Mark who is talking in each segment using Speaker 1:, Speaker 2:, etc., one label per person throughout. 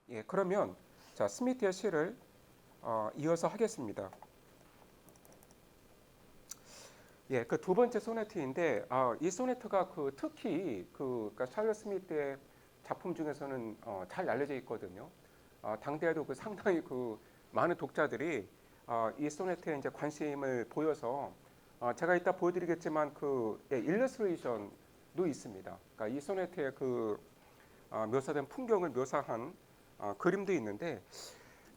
Speaker 1: 예, 그러면 자 스미트의 시를 이어서 하겠습니다. 예, 그 두 번째 소네트인데 이 소네트가 그 특히 그러니까 샬럿 스미스의 작품 중에서는 잘 알려져 있거든요. 당대에도 그 상당히 그 많은 독자들이 이 소네트에 이제 관심을 보여서 제가 이따 보여드리겠지만 그 예, 일러스트레이션도 있습니다. 그러니까 이 소네트의 그 묘사된 풍경을 묘사한 그림도 있는데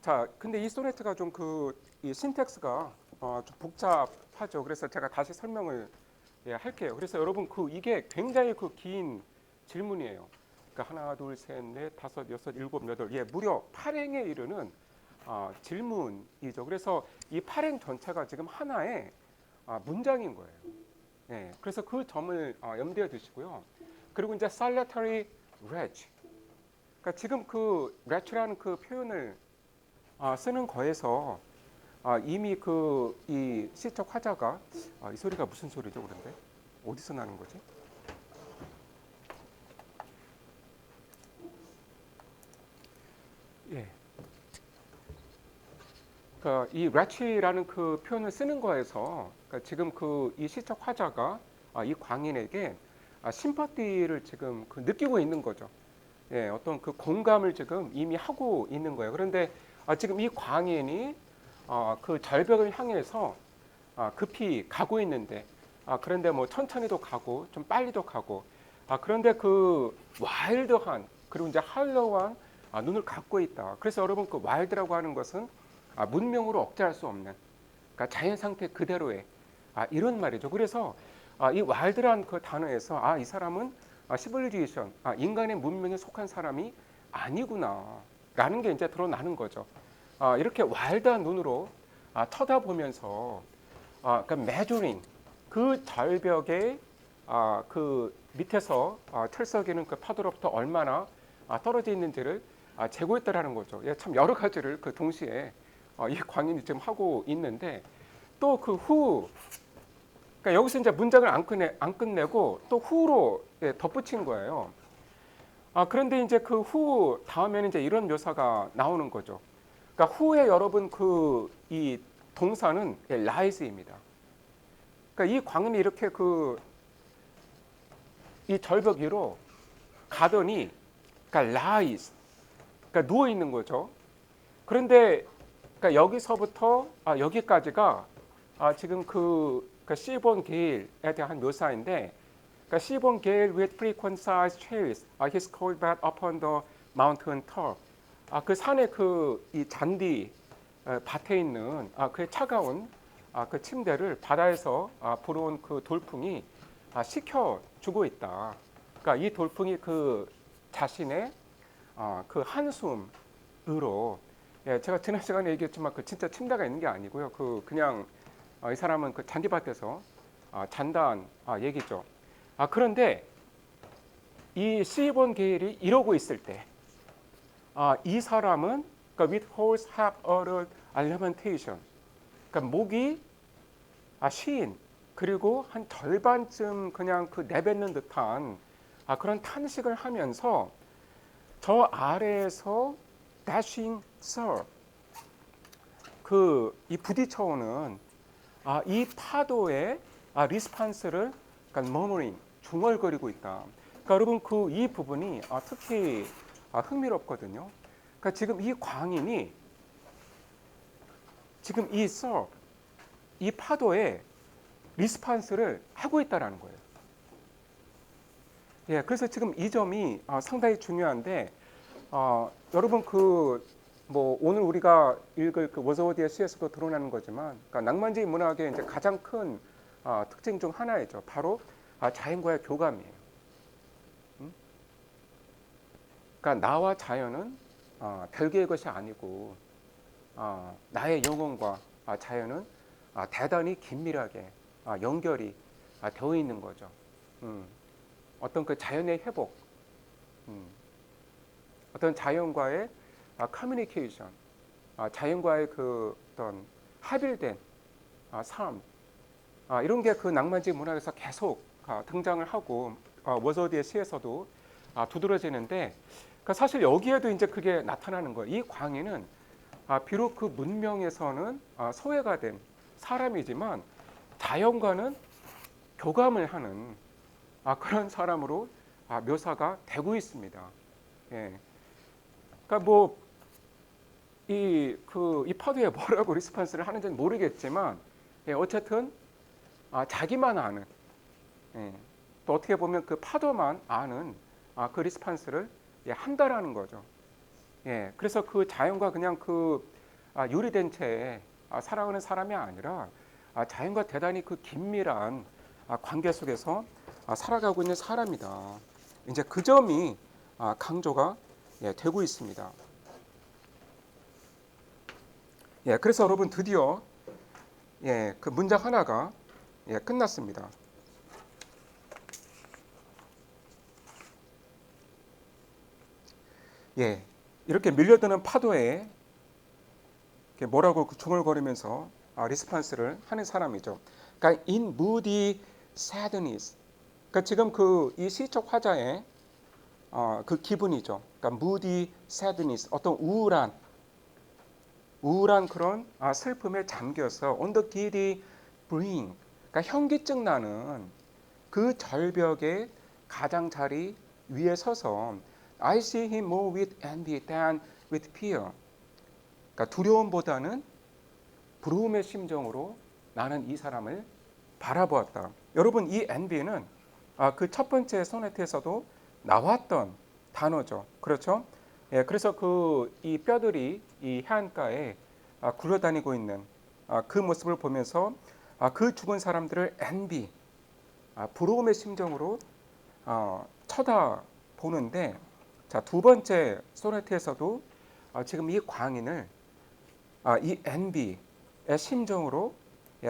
Speaker 1: 자, 근데 이 소네트가 좀 그 이 신텍스가 좀 복잡하죠. 그래서 제가 다시 설명을 예, 할게요. 그래서 여러분 그 이게 굉장히 그 긴 질문이에요. 그러니까 하나, 둘, 셋, 넷, 다섯, 여섯, 일곱, 여덟, 예, 무려 8행에 이르는 질문이죠. 그래서 이 8행 전체가 지금 하나의 문장인 거예요. 예, 그래서 그 점을 염두에 두시고요. 그리고 이제 solitary wretch. 그러니까 지금 그 wretch라는 그 표현을 쓰는 거에서 이미 그 이 시적 화자가 이 소리가 무슨 소리죠, 그런데 어디서 나는 거지? 예, 그러니까 이 wretch라는 그 표현을 쓰는 거에서 그러니까 지금 그 이 시적 화자가 이 광인에게 심퍼티를 지금 그 느끼고 있는 거죠. 예, 어떤 그 공감을 지금 이미 하고 있는 거예요. 그런데 지금 이 광인이 그 절벽을 향해서 급히 가고 있는데 그런데 뭐 천천히도 가고 좀 빨리도 가고 그런데 그 와일드한 그리고 이제 할로우한 눈을 갖고 있다. 그래서 여러분 그 와일드라고 하는 것은 문명으로 억제할 수 없는 그러니까 자연 상태 그대로의 이런 말이죠. 그래서 이 와일드란 그 단어에서 이 사람은 시빌리제이션 인간의 문명에 속한 사람이 아니구나라는 게 이제 드러나는 거죠. 이렇게 와일드한 눈으로 쳐다보면서 그러니까 메조링 그 절벽의 그 밑에서 철석이는 그 파도로부터 얼마나 떨어져 있는지를 재고했다라는 거죠. 예, 참 여러 가지를 그 동시에 이 광인이 지금 하고 있는데 또 그 후, 그러니까 여기서 이제 문장을 안 끝내고 또 후로 예, 덧붙인 거예요. 그런데 이제 그 후 다음에는 이제 이런 묘사가 나오는 거죠. 그러니까 후에 여러분 그 이 동사는 예, rise입니다. 그러니까 이 광인이 이렇게 그 이 절벽 위로 가더니 그러니까 rise, 그러니까 누워 있는 거죠. 그런데 그러니까 여기서부터 여기까지가 지금 그러니까 시본 게일에 대한 묘사인데 그러니까 시본 게일 with frequent size trails his cold bath upon the mountain top 그 산의 그 이 잔디 밭에 있는 그 차가운 그 침대를 바다에서 불어온 그 돌풍이 식혀주고 있다. 그러니까 이 돌풍이 그 자신의 그 한숨으로 예, 제가 지난 시간에 얘기했지만 그 진짜 침대가 있는 게 아니고요. 그 그냥 이 사람은 그 잔디밭에서 잔다한 얘기죠. 그런데 이 시본 게일이 이러고 있을 때, 이 사람은 그러니까 with horse have uttered a lamentation, 그러니까 목이 쉰 그리고 한 절반쯤 그냥 그 내뱉는 듯한 그런 탄식을 하면서 저 아래에서 dashing surf 그 이 부딪혀오는 이 파도의 리스판스를 그러니까 murmuring 중얼거리고 있다. 그러니까 여러분 그 이 부분이 특히 흥미롭거든요. 그러니까 지금 이 광인이 지금 이 surf 이 파도에 리스판스를 하고 있다라는 거예요. 예, 그래서 지금 이 점이 상당히 중요한데 여러분 그 뭐 오늘 우리가 읽을 그 워즈워디의 시에서도 드러나는 거지만 그러니까 낭만주의 문학의 이제 가장 큰 특징 중 하나이죠. 바로 자연과의 교감이에요. 음? 그러니까 나와 자연은 별개의 것이 아니고 나의 영혼과 자연은 대단히 긴밀하게 연결이 되어 있는 거죠. 음. 어떤 그 자연의 회복, 음. 어떤 자연과의 커뮤니케이션, 자연과의 그 어떤 합일된 삶, 이런 게 그 낭만주의 문학에서 계속 등장을 하고 워서디의 시에서도 두드러지는데 그러니까 사실 여기에도 이제 그게 나타나는 거예요. 이 광인은 비록 그 문명에서는 소외가 된 사람이지만 자연과는 교감을 하는 그런 사람으로 묘사가 되고 있습니다. 예. 그러니까 뭐 이 파도에 뭐라고 리스폰스를 하는지는 모르겠지만, 예, 어쨌든 자기만 아는, 예, 또 어떻게 보면 그 파도만 아는 그 리스폰스를 한다라는 거죠. 예, 그래서 그 자연과 그냥 유리된 채 살아가는 사람이 아니라 자연과 대단히 그 긴밀한 관계 속에서 살아가고 있는 사람이다. 이제 그 점이 강조가 되고 있습니다. 예, 그래서 여러분 드디어 그 문장 하나가 끝났습니다. 예, 이렇게 밀려드는 파도에 뭐라고 중얼거리면서 리스폰스를 하는 사람이죠. 그러니까 in moody sadness. 그러니까 지금 이 시적 화자의 그 기분이죠. 그러니까 moody sadness, 어떤 우울한 그런 슬픔에 잠겨서 on the giddy brink, 그러니까 현기증 나는 그 절벽의 가장자리 위에 서서 I see him more with envy than with fear. 그러니까 두려움보다는 부러움의 심정으로 나는 이 사람을 바라보았다. 여러분, 이 envy는 그 첫 번째 소네트에서도 나왔던 단어죠. 그렇죠? 예, 그래서 이 뼈들이 이 해안가에 굴러다니고 있는 그 모습을 보면서 그 죽은 사람들을 envy, 부러움의 심정으로 쳐다보는데, 자, 두 번째 소네트에서도 지금 이 광인을 이 envy의 심정으로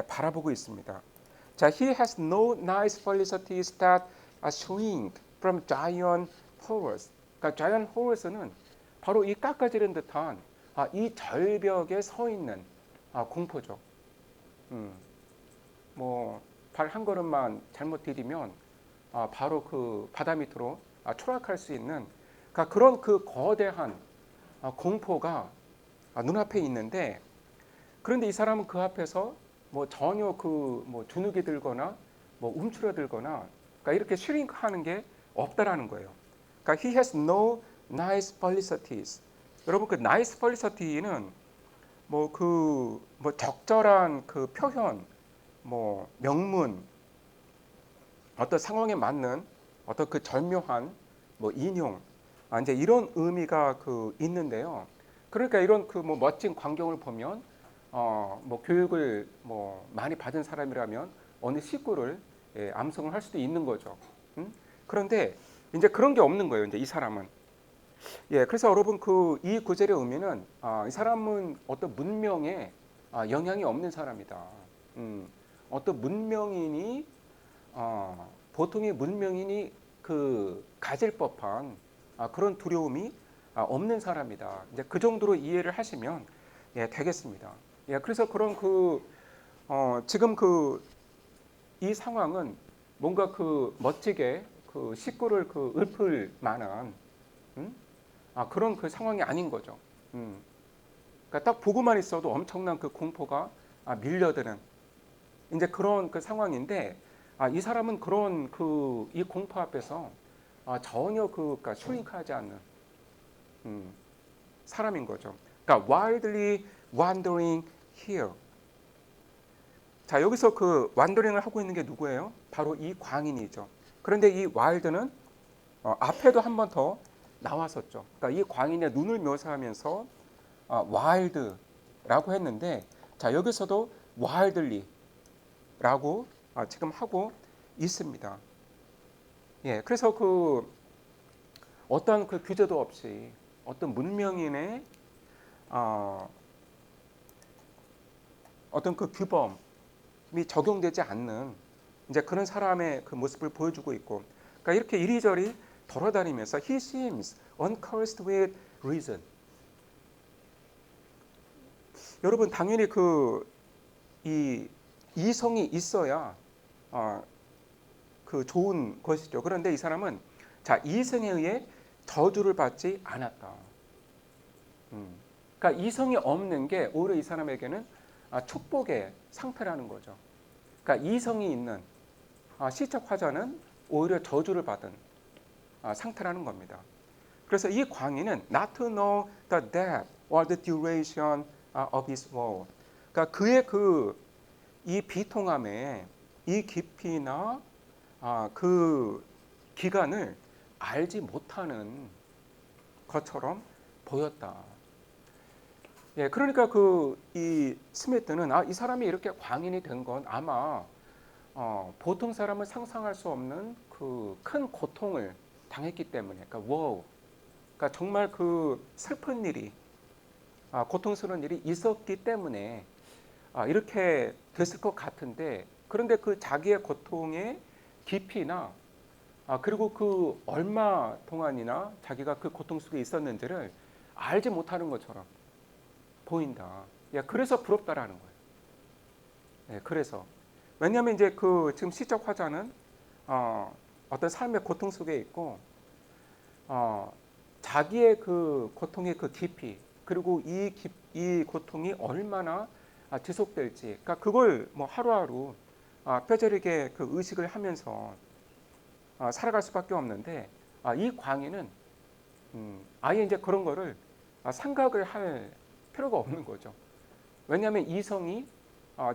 Speaker 1: 바라보고 있습니다. 자, he has no nice felicities that shrink from giant horrors. 그러니까 giant horrors는 바로 이 깎아지른 듯한 이 절벽에 서 있는 공포죠. 뭐 발 한 걸음만 잘못 디디면 바로 그 바다 밑으로 추락할 수 있는 그런 그 거대한 공포가 눈앞에 있는데, 그런데 이 사람은 그 앞에서 뭐 전혀 뭐 주눅이 들거나 뭐 움츠러들거나 이렇게 슈링크하는 게 없다라는 거예요. 그러니까 he has no nice felicities. 여러분, 그 nice felicity는 뭐 적절한 그 표현, 뭐 명문, 어떤 상황에 맞는 어떤 그 절묘한 뭐 인용, 이제 이런 의미가 있는데요. 그러니까 이런 뭐 멋진 광경을 보면 뭐 교육을 뭐 많이 받은 사람이라면 어느 시구를 암송을 할 수도 있는 거죠. 그런데 이제 그런 게 없는 거예요. 이제 이 사람은. 예, 그래서 여러분 이 구절의 의미는 이 사람은 어떤 문명에 영향이 없는 사람이다. 어떤 문명인이 보통의 문명인이 가질 법한 그런 두려움이 없는 사람이다. 이제 그 정도로 이해를 하시면 되겠습니다. 예, 그래서 그런 지금 이 상황은 뭔가 멋지게 식구를 읊을 만한 그런 상황이 아닌 거죠. 그러니까 딱 보고만 있어도 엄청난 공포가 밀려드는 이제 그런 상황인데, 이 사람은 그런 이 공포 앞에서 전혀 그러니까 슈링크하지 않는 사람인 거죠. 그러니까 wildly wandering here. 자, 여기서 완더링을 하고 있는 게 누구예요? 바로 이 광인이죠. 그런데 이 wild는 앞에도 한 번 더 나왔었죠. 그러니까 이 광인의 눈을 묘사하면서 wild라고 했는데, 자, 여기서도 wildly라고 지금 하고 있습니다. 예, 그래서 어떤 규제도 없이 어떤 문명인의 어떤 규범이 적용되지 않는 이제 그런 사람의 모습을 보여주고 있고, 그러니까 이렇게 이리저리 돌아다니면서 he seems uncursed with reason. 여러분, 당연히 이 이성이 있어야 좋은 것이죠. 그런데 이 사람은 자, 이성에 의해 저주를 받지 않았다. 그러니까 이성이 없는 게 오히려 이 사람에게는 축복의 상태라는 거죠. 그러니까 이성이 있는 시적 화자는 오히려 저주를 받은 상태라는 겁니다. 그래서 이 광인은 not to know the depth or the duration of his woe. 그러니까 그의 이 비통함의 이 깊이나 그 기간을 알지 못하는 것처럼 보였다. 예, 그러니까 이 스미트는 이 사람이 이렇게 광인이 된 건 아마 보통 사람은 상상할 수 없는 그 큰 고통을 당했기 때문에, 그러니까 wow, 그러니까 정말 그 슬픈 일이, 고통스러운 일이 있었기 때문에 이렇게 됐을 것 같은데, 그런데 그 자기의 고통의 깊이나 그리고 그 얼마 동안이나 자기가 그 고통 속에 있었는지를 알지 못하는 것처럼 보인다. 야, 그래서 부럽다라는 거예요. 네, 그래서 왜냐하면 이제 지금 시적 화자는 어떤 삶의 고통 속에 있고 자기의 그 고통의 그 깊이 그리고 이 고통이 얼마나 지속될지, 그러니까 그걸 뭐 하루하루 뼈저리게 그 의식을 하면서 살아갈 수밖에 없는데 이 광인은 아예 이제 그런 거를 생각을 할 필요가 없는 거죠. 왜냐하면 이성이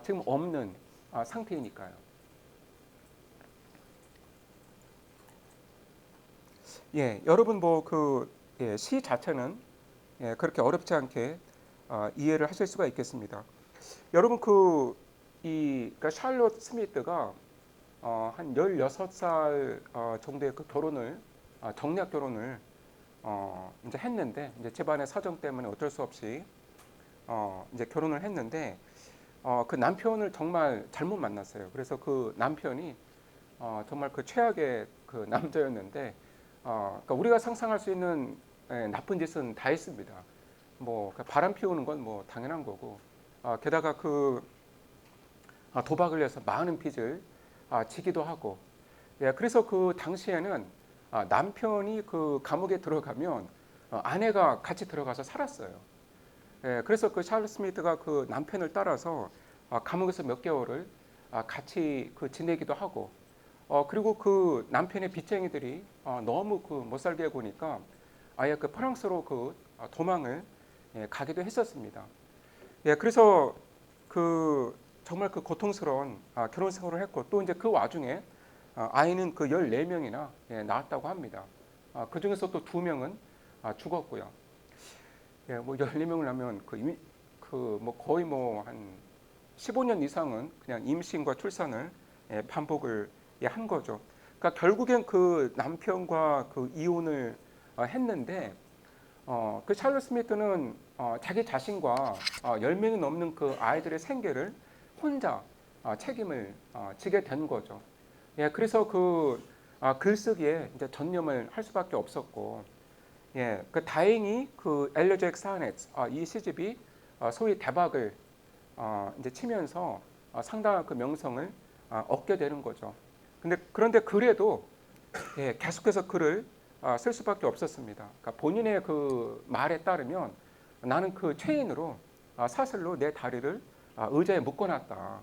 Speaker 1: 지금 없는 상태이니까요. 예, 여러분 뭐 시 자체는 그렇게 어렵지 않게 이해를 하실 수가 있겠습니다. 여러분 그러니까 샬롯 스미스가 한 16살 정도의 그 결혼을 정략 결혼을 이제 했는데 이제 집안의 사정 때문에 어쩔 수 없이 이제 결혼을 했는데 그 남편을 정말 잘못 만났어요. 그래서 그 남편이 정말 그 최악의 그 남자였는데 그러니까 우리가 상상할 수 있는 나쁜 짓은 다 했습니다. 뭐 바람 피우는 건 뭐 당연한 거고 게다가 도박을 해서 많은 빚을 지기도 하고 예, 그래서 그 당시에는 남편이 그 감옥에 들어가면 아내가 같이 들어가서 살았어요. 예, 그래서 그 찰스 스미스가 그 남편을 따라서 감옥에서 몇 개월을 같이 지내기도 하고 그리고 그 남편의 빚쟁이들이 너무 못 살게 보니까 아예 그 프랑스로 도망을 가기도 했었습니다. 예, 그래서 정말 그 고통스러운 결혼 생활을 했고 또 이제 그 와중에 아이는 그 14명이나 낳았다고 합니다. 그 중에서 또 2명은 죽었고요. 예, 뭐 14명을 낳으면 뭐 거의 뭐 한 15년 이상은 그냥 임신과 출산을 반복을 한 거죠. 그러니까 결국엔 그 남편과 이혼을 했는데 그 찰스 스미스는 자기 자신과 10명이 넘는 그 아이들의 생계를 혼자 책임을 지게 된 거죠. 예, 그래서 글쓰기에 이제 전념을 할 수밖에 없었고, 예, 다행히 엘리잭 사넷 이 시집이 소위 대박을 이제 치면서 상당한 그 명성을 얻게 되는 거죠. 그런데 그래도 예, 계속해서 글을 쓸 수밖에 없었습니다. 그러니까 본인의 그 말에 따르면 나는 그 체인으로 사슬로 내 다리를 의자에 묶어놨다.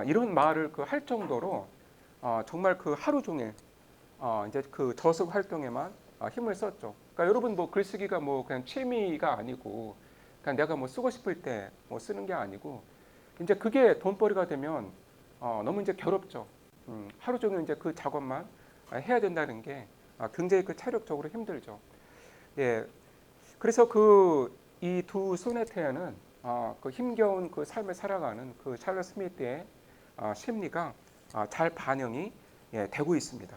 Speaker 1: 이런 말을 할 정도로 정말 하루 종일 이제 저속 활동에만 힘을 썼죠. 그러니까 여러분 뭐 글쓰기가 뭐 그냥 취미가 아니고 그냥 내가 뭐 쓰고 싶을 때 뭐 쓰는 게 아니고 이제 그게 돈벌이가 되면 너무 이제 괴롭죠. 하루 종일 이제 그 작업만 해야 된다는 게 굉장히 체력적으로 힘들죠. 예, 그래서 이 두 소네트에는 힘겨운 삶을 살아가는 찰스 스미스의 심리가 잘 반영이 되고 있습니다.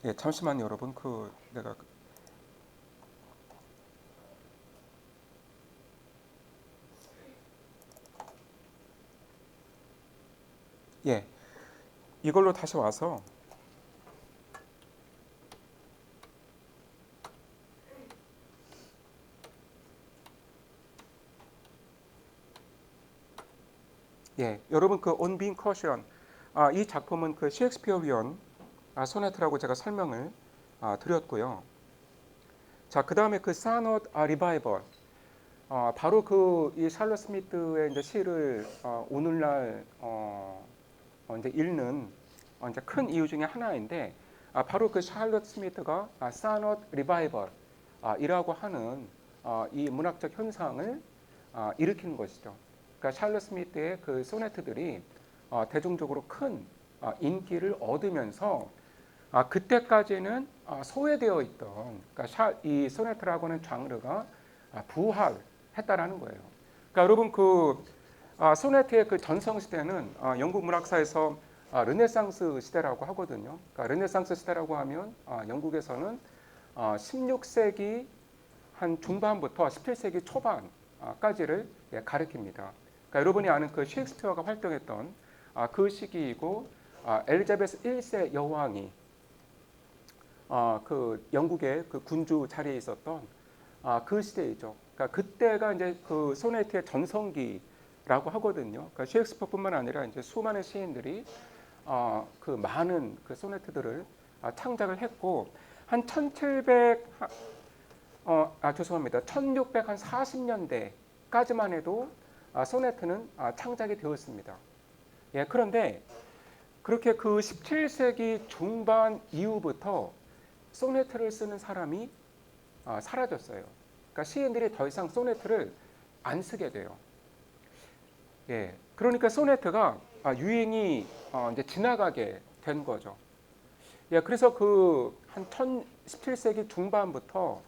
Speaker 1: 예, 잠시만요, 여러분. 내가 예, 이걸로 다시 와서 예, 여러분 그 On Being Caution 이 작품은 그 셰익스피어리언 소네트라고 제가 설명을 드렸고요. 자, 그 다음에 그 사넛 리바이벌 바로 그 이 샬럿 스미스의 이제 시를 오늘날 이제 읽는 이제 큰 이유 중에 하나인데 바로 그 샬럿 스미스가 사넛 리바이벌 이라고 하는 이 문학적 현상을 일으키는 것이죠. 그러니까 샬럿 스미스의 그 소네트들이 대중적으로 큰 인기를 얻으면서 그때까지는 소외되어 있던 그러니까 이 소네트라고 하는 장르가 부활했다라는 거예요. 그러니까 여러분 그 소네트의 그 전성 시대는 영국 문학사에서 르네상스 시대라고 하거든요. 그러니까 르네상스 시대라고 하면 영국에서는 16세기 한 중반부터 17세기 초반까지를 가리킵니다. 그러니까 여러분이 아는 그 셰익스피어가 활동했던 그 시기이고 엘리자베스 1세 여왕이 그 영국의 그 군주 자리에 있었던 그 시대이죠. 그러니까 그때가 이제 그 소네트의 전성기라고 하거든요. 그러니까 셰익스피어뿐만 아니라 이제 수많은 시인들이 그 많은 그 소네트들을 창작을 했고 한 1700 죄송합니다. 1640년대까지만 해도 소네트는 창작이 되었습니다. 예, 그런데 그렇게 그 17세기 중반 이후부터 소네트를 쓰는 사람이 사라졌어요. 그러니까 시인들이 더 이상 소네트를 안 쓰게 돼요. 예, 그러니까 소네트가 유행이 이제 지나가게 된 거죠. 예, 그래서 그 한 17세기 중반부터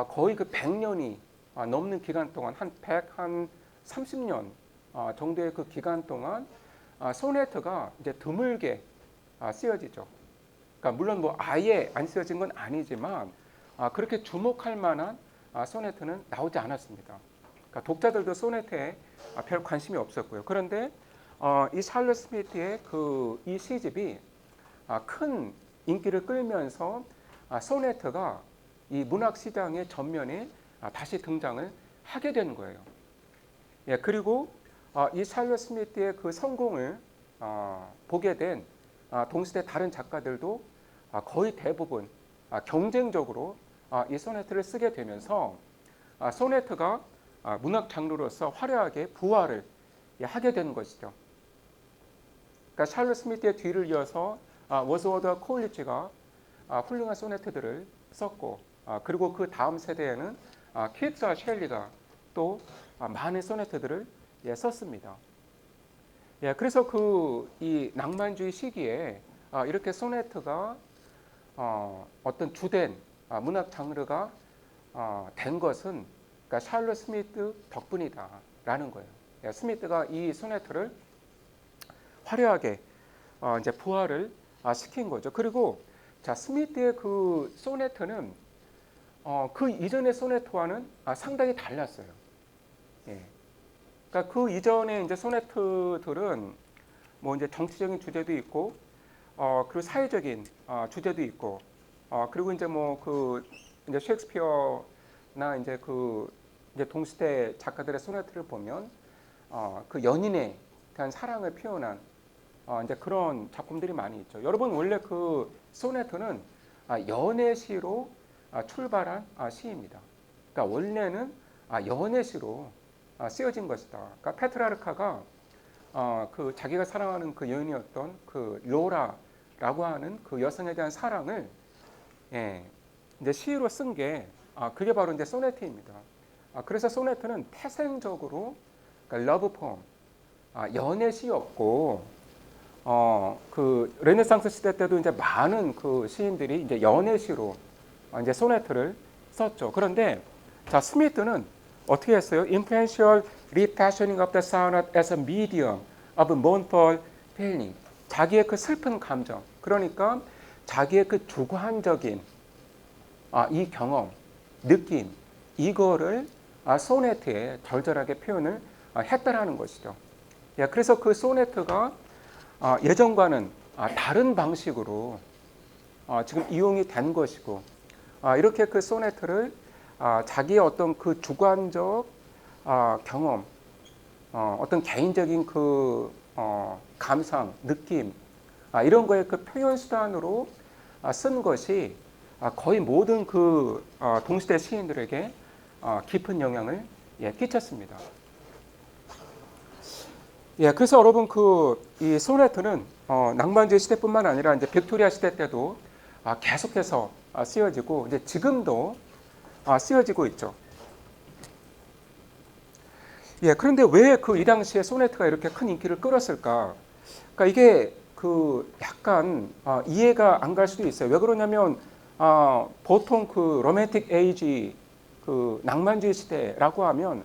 Speaker 1: 거의 그 100년이 넘는 기간 동안 한 30년 정도의 그 기간 동안 소네트가 이제 드물게 쓰여지죠. 그러니까 물론 뭐 아예 안 쓰여진 건 아니지만 그렇게 주목할 만한 소네트는 나오지 않았습니다. 그러니까 독자들도 소네트에 별 관심이 없었고요. 그런데 이 샬럿 스미스의 그 이 시집이 큰 인기를 끌면서 소네트가 이 문학 시장의 전면에 다시 등장을 하게 된 거예요. 예, 그리고 이 샬럿 스미스의 그 성공을 보게 된 동시대 다른 작가들도 거의 대부분 경쟁적으로 이 소네트를 쓰게 되면서 소네트가 문학 장르로서 화려하게 부활을 하게 된 것이죠. 그러니까 샬럿 스미스의 뒤를 이어서 워즈워드 콜리지가 훌륭한 소네트들을 썼고 그리고 그 다음 세대에는 키츠와 셸리가 또 많은 소네트들을 썼습니다. 예, 그래서 그 이 낭만주의 시기에 이렇게 소네트가 어떤 주된 문학 장르가 된 것은 그러니까 샬럿 스미스 덕분이다라는 거예요. 예, 스미스가 이 소네트를 화려하게 이제 부활을 시킨 거죠. 그리고 자 스미스의 그 소네트는 그 이전의 소네트와는 상당히 달랐어요. 예. 그러니까 그 이전의 이제 소네트들은 뭐 이제 정치적인 주제도 있고, 그리고 사회적인 주제도 있고, 그리고 이제 뭐 그 이제 셰익스피어나 이제 그 이제 동시대 작가들의 소네트를 보면 그 연인에 대한 사랑을 표현한 이제 그런 작품들이 많이 있죠. 여러분 원래 그 소네트는 연애시로 출발한 시입니다. 그러니까 원래는 연애시로 쓰여진 것이다. 그러니까 페트라르카가 그 자기가 사랑하는 그 여인이었던 그 로라라고 하는 그 여성에 대한 사랑을 이제 시로 쓴 게 그게 바로 이제 소네트입니다. 그래서 소네트는 태생적으로 그러니까 러브 포엠, 연애 시였고 그 르네상스 시대 때도 이제 많은 그 시인들이 이제 연애 시로 이제 소네트를 썼죠. 그런데 자 스미스는 어떻게 했어요? Influential refashioning of the sonnet as a medium of mournful feeling. 자기의 그 슬픈 감정, 그러니까 자기의 그 주관적인 이 경험, 느낌, 이거를 소네트에 절절하게 표현을 했다라는 것이죠. 예, 그래서 그 소네트가 예전과는 다른 방식으로 지금 이용이 된 것이고, 이렇게 그 소네트를 자기의 어떤 그 주관적 경험, 어떤 개인적인 그 감상, 느낌 이런 거의 그 표현 수단으로 쓴 것이 거의 모든 그 동시대 시인들에게 깊은 영향을 끼쳤습니다. 예, 그래서 여러분 그 이 소네트는 낭만주의 시대뿐만 아니라 이제 빅토리아 시대 때도 계속해서 쓰여지고 이제 지금도 쓰여지고 있죠. 예, 그런데 왜 그 이 당시에 소네트가 이렇게 큰 인기를 끌었을까? 그러니까 이게 그 약간 이해가 안 갈 수도 있어요. 왜 그러냐면 보통 그 로맨틱 에이지 그 낭만주의 시대라고 하면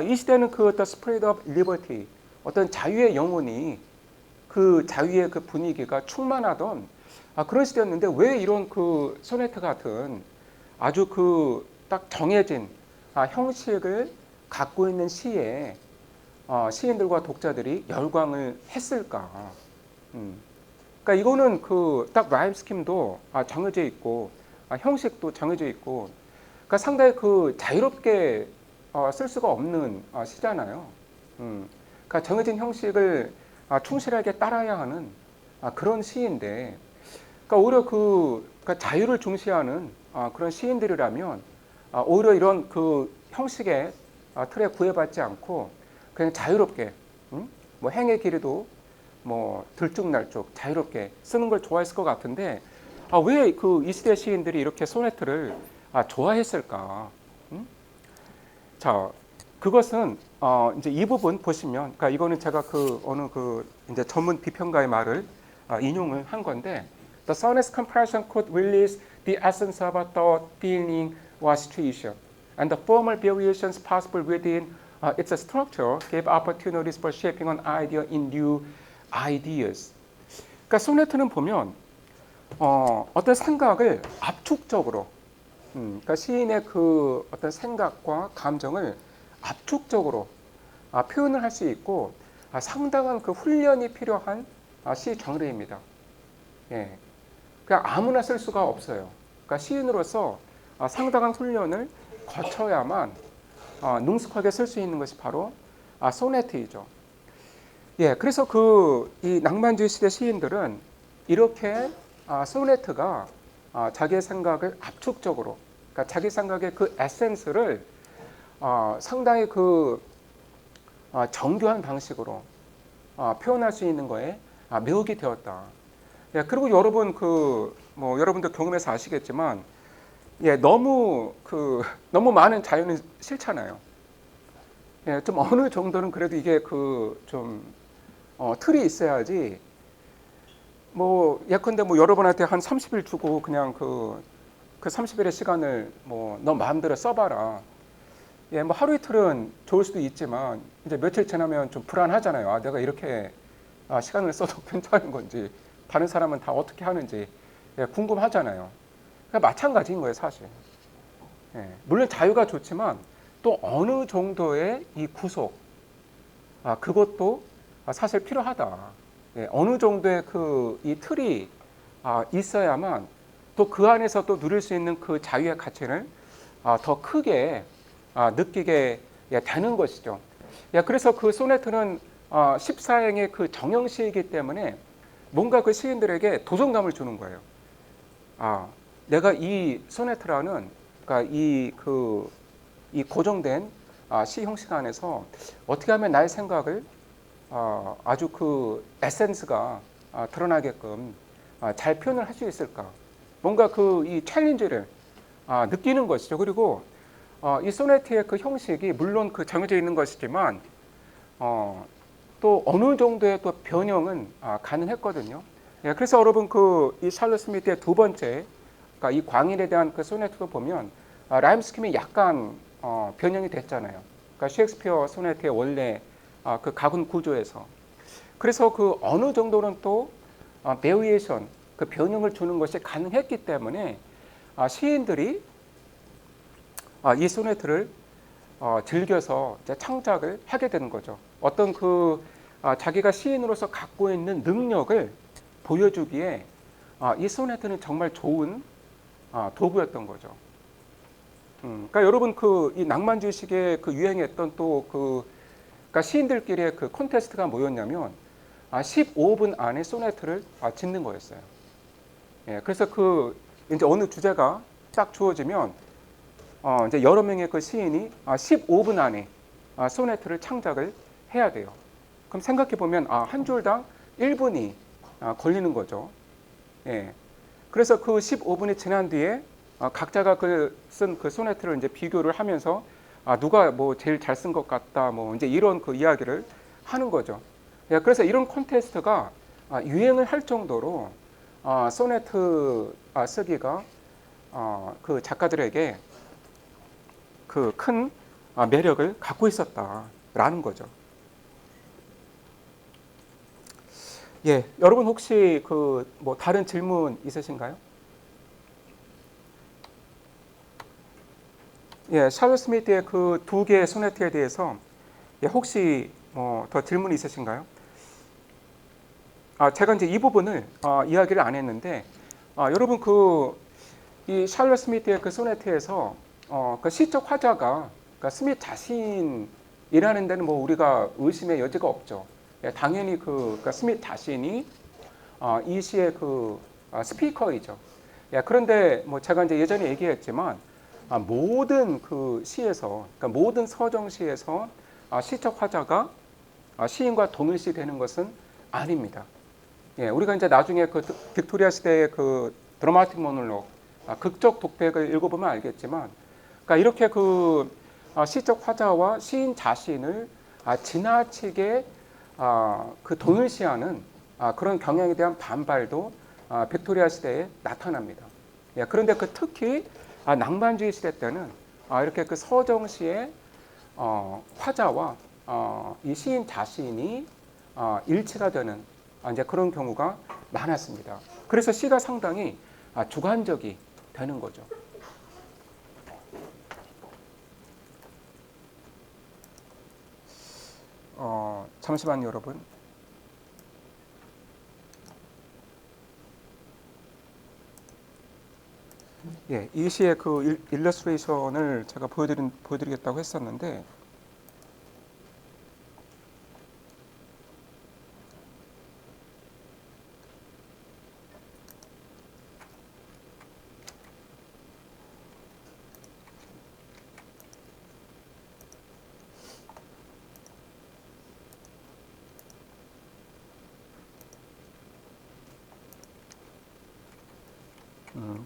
Speaker 1: 이 시대는 그 어떤 스프레드 오브 리버티 어떤 자유의 영혼이 그 자유의 그 분위기가 충만하던 그런 시대였는데 왜 이런 그 소네트 같은 아주 그 딱 정해진 형식을 갖고 있는 시에 시인들과 독자들이 열광을 했을까? 그러니까 이거는 그 딱 라임 스킴도 정해져 있고 형식도 정해져 있고, 그러니까 상당히 그 자유롭게 쓸 수가 없는 시잖아요. 그러니까 정해진 형식을 충실하게 따라야 하는 그런 시인데, 그러니까 오히려 그러니까 자유를 중시하는 그런 시인들이라면 오히려 이런 그 형식의 틀에 구애받지 않고 그냥 자유롭게 뭐 행의 길이도 뭐 들쭉날쭉 자유롭게 쓰는 걸 좋아했을 것 같은데 왜 그 이 시대 시인들이 이렇게 소네트를 좋아했을까? 자, 그것은 이제 이 부분 보시면, 그러니까 이거는 제가 그 어느 그 이제 전문 비평가의 말을 인용을 한 건데, The sonnet's comparison could release the essence of a thought, feeling, or situation, and the formal variations possible within its structure gave opportunities for shaping an idea in new ideas. 그러니까 소네트는 보면 어떤 생각을 압축적으로, 그러니까 시인의 그 어떤 생각과 감정을 압축적으로 표현을 할 수 있고 상당한 그 훈련이 필요한 시 장르입니다. 예, 그냥 아무나 쓸 수가 없어요. 그러니까 시인으로서 상당한 훈련을 거쳐야만 능숙하게 쓸 수 있는 것이 바로 소네트이죠. 예, 그래서 그 이 낭만주의 시대 시인들은 이렇게 소네트가 자기의 생각을 압축적으로, 그러니까 자기 생각의 그 에센스를 상당히 그 정교한 방식으로 표현할 수 있는 거에 매혹이 되었다. 예, 그리고 여러분 그 뭐 여러분도 경험해서 아시겠지만 예, 너무 많은 자유는 싫잖아요. 예, 좀 어느 정도는 그래도 이게 그 좀 틀이 있어야지. 뭐 예컨대 뭐 여러분한테 한 30일 주고 그냥 그 30일의 시간을 뭐 너 마음대로 써봐라. 예, 뭐 하루 이틀은 좋을 수도 있지만 이제 며칠 지나면 좀 불안하잖아요. 내가 이렇게 시간을 써도 괜찮은 건지, 다른 사람은 다 어떻게 하는지 궁금하잖아요. 그러니까 마찬가지인 거예요, 사실. 물론 자유가 좋지만 또 어느 정도의 이 구속, 그것도 사실 필요하다. 어느 정도의 그 이 틀이 있어야만 또 그 안에서 또 누릴 수 있는 그 자유의 가치를 더 크게 느끼게 되는 것이죠. 그래서 그 소네트는 14행의 그 정형시이기 때문에 뭔가 그 시인들에게 도전감을 주는 거예요. 내가 이 소네트라는, 그러니까 이 고정된 시 형식 안에서 어떻게 하면 나의 생각을 아주 그 에센스가 드러나게끔 잘 표현을 할 수 있을까? 뭔가 그 이 챌린지를 느끼는 것이죠. 그리고 이 소네트의 그 형식이 물론 그 정해져 있는 것이지만 또 어느 정도의 또 변형은 가능했거든요. 그래서 여러분 그 이 샬롯 스미스의 두 번째, 그러니까 이 광인에 대한 그 소네트도 보면 라임 스킴이 약간 변형이 됐잖아요. 그러니까 셰익스피어 소네트의 원래 그 가군 구조에서. 그래서 그 어느 정도는 또 베리에이션, 그 변형을 주는 것이 가능했기 때문에 시인들이 이 소네트를 즐겨서 이제 창작을 하게 되는 거죠. 어떤 그 자기가 시인으로서 갖고 있는 능력을 보여주기에 이 소네트는 정말 좋은 도구였던 거죠. 그러니까 여러분 그 이 낭만주의식의 그 유행했던 또 그러니까 시인들끼리의 그 콘테스트가 뭐였냐면 15분 안에 소네트를 짓는 거였어요. 예, 그래서 그 이제 어느 주제가 딱 주어지면 이제 여러 명의 그 시인이 15분 안에 소네트를 창작을 해야 돼요. 그럼 생각해 보면 한 줄당 1분이 걸리는 거죠. 예. 그래서 그 15분이 지난 뒤에 각자가 쓴 그 소네트를 이제 비교를 하면서 누가 뭐 제일 잘 쓴 것 같다 뭐 이제 이런 그 이야기를 하는 거죠. 예, 그래서 이런 콘테스트가 유행을 할 정도로 소네트 쓰기가 그 작가들에게 그 큰 매력을 갖고 있었다라는 거죠. 예, 여러분 혹시 그 뭐 다른 질문 있으신가요? 예, 샬롯 스미스의 그 두 개의 소네트에 대해서 혹시 뭐 더 질문 있으신가요? 제가 이제 이 부분을 이야기를 안 했는데 여러분 그 이 샬롯 스미스의 그 소네트에서 그 시적 화자가 그러니까 스미스 자신이라는 데는 뭐 우리가 의심의 여지가 없죠. 예, 당연히 그러니까 스미스 자신이 이 시의 그 스피커이죠. 예, 그런데 뭐 제가 이제 예전에 얘기했지만 모든 그 시에서 그러니까 모든 서정시에서 시적 화자가 시인과 동일시 되는 것은 아닙니다. 예, 우리가 이제 나중에 그 빅토리아 시대의 그 드라마틱 모놀로그 극적 독백을 읽어보면 알겠지만, 그러니까 이렇게 그 시적 화자와 시인 자신을 지나치게 그 동일시하는 그런 경향에 대한 반발도 빅토리아 시대에 나타납니다. 예, 그런데 그 특히 낭만주의 시대 때는 이렇게 그 서정시의 화자와 이 시인 자신이 일치가 되는 이제 그런 경우가 많았습니다. 그래서 시가 상당히 주관적이 되는 거죠. 잠시만요, 여러분. 예, 이 시의 그 일러스트레이션을 제가 보여드리겠다고 했었는데,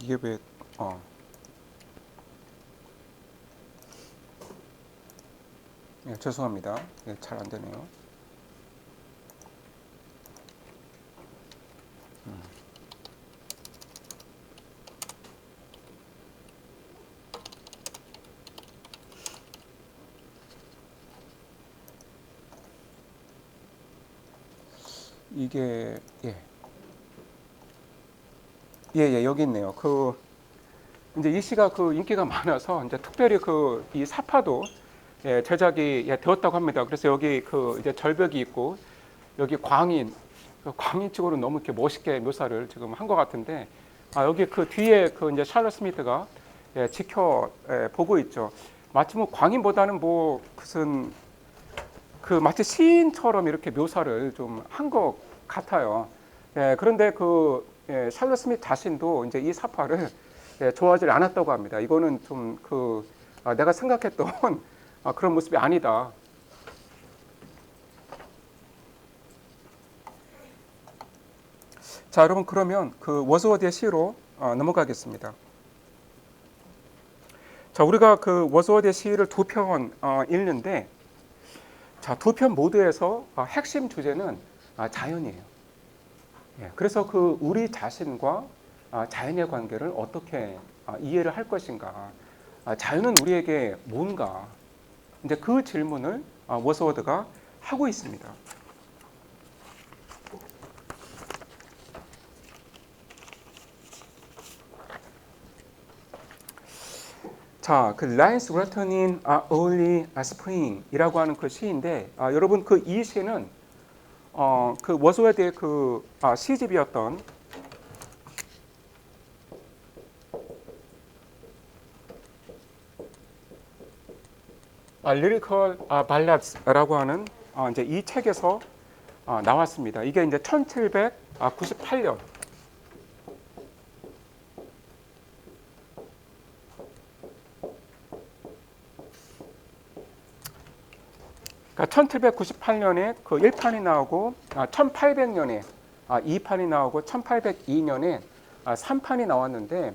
Speaker 1: 이게 왜, 예, 죄송합니다. 예, 잘 안 되네요. 이게, 예, 여기 있네요. 이제 이 시가 그 인기가 많아서 이제 특별히 그 이 사파도 제작이 되었다고 합니다. 그래서 여기 그 이제 절벽이 있고 여기 광인 쪽으로 너무 이렇게 멋있게 묘사를 지금 한 것 같은데 여기 그 뒤에 그 이제 샬롯 스미스가 지켜 보고 있죠. 마치 뭐 광인보다는 뭐 무슨 그 마치 시인처럼 이렇게 묘사를 좀 한 것 같아요. 그런데 그 샬롯 스미스 자신도 이제 이 사파를 좋아하지 않았다고 합니다. 이거는 좀 그 내가 생각했던 그런 모습이 아니다. 자, 여러분 그러면 그 워즈워드의 시로 넘어가겠습니다. 자, 우리가 그 워즈워드의 시를 두 편 읽는데, 자, 두 편 모두에서 핵심 주제는 자연이에요. 예, 그래서 그 우리 자신과 자연의 관계를 어떻게 이해를 할 것인가, 자연은 우리에게 뭔가, 이제 그 질문을 워스워드가 하고 있습니다. 자, 그 Lines Written in Early Spring이라고 하는 그 시인데, 여러분 그 이 시는 그 워스워드의 그 시집이었던 Lyrical Ballads라고 하는 이제 이 책에서 나왔습니다. 이게 이제 1798년. 그러니까 1798년에 그 1판이 나오고 1800년에 2판이 나오고 1802년에 3판이 나왔는데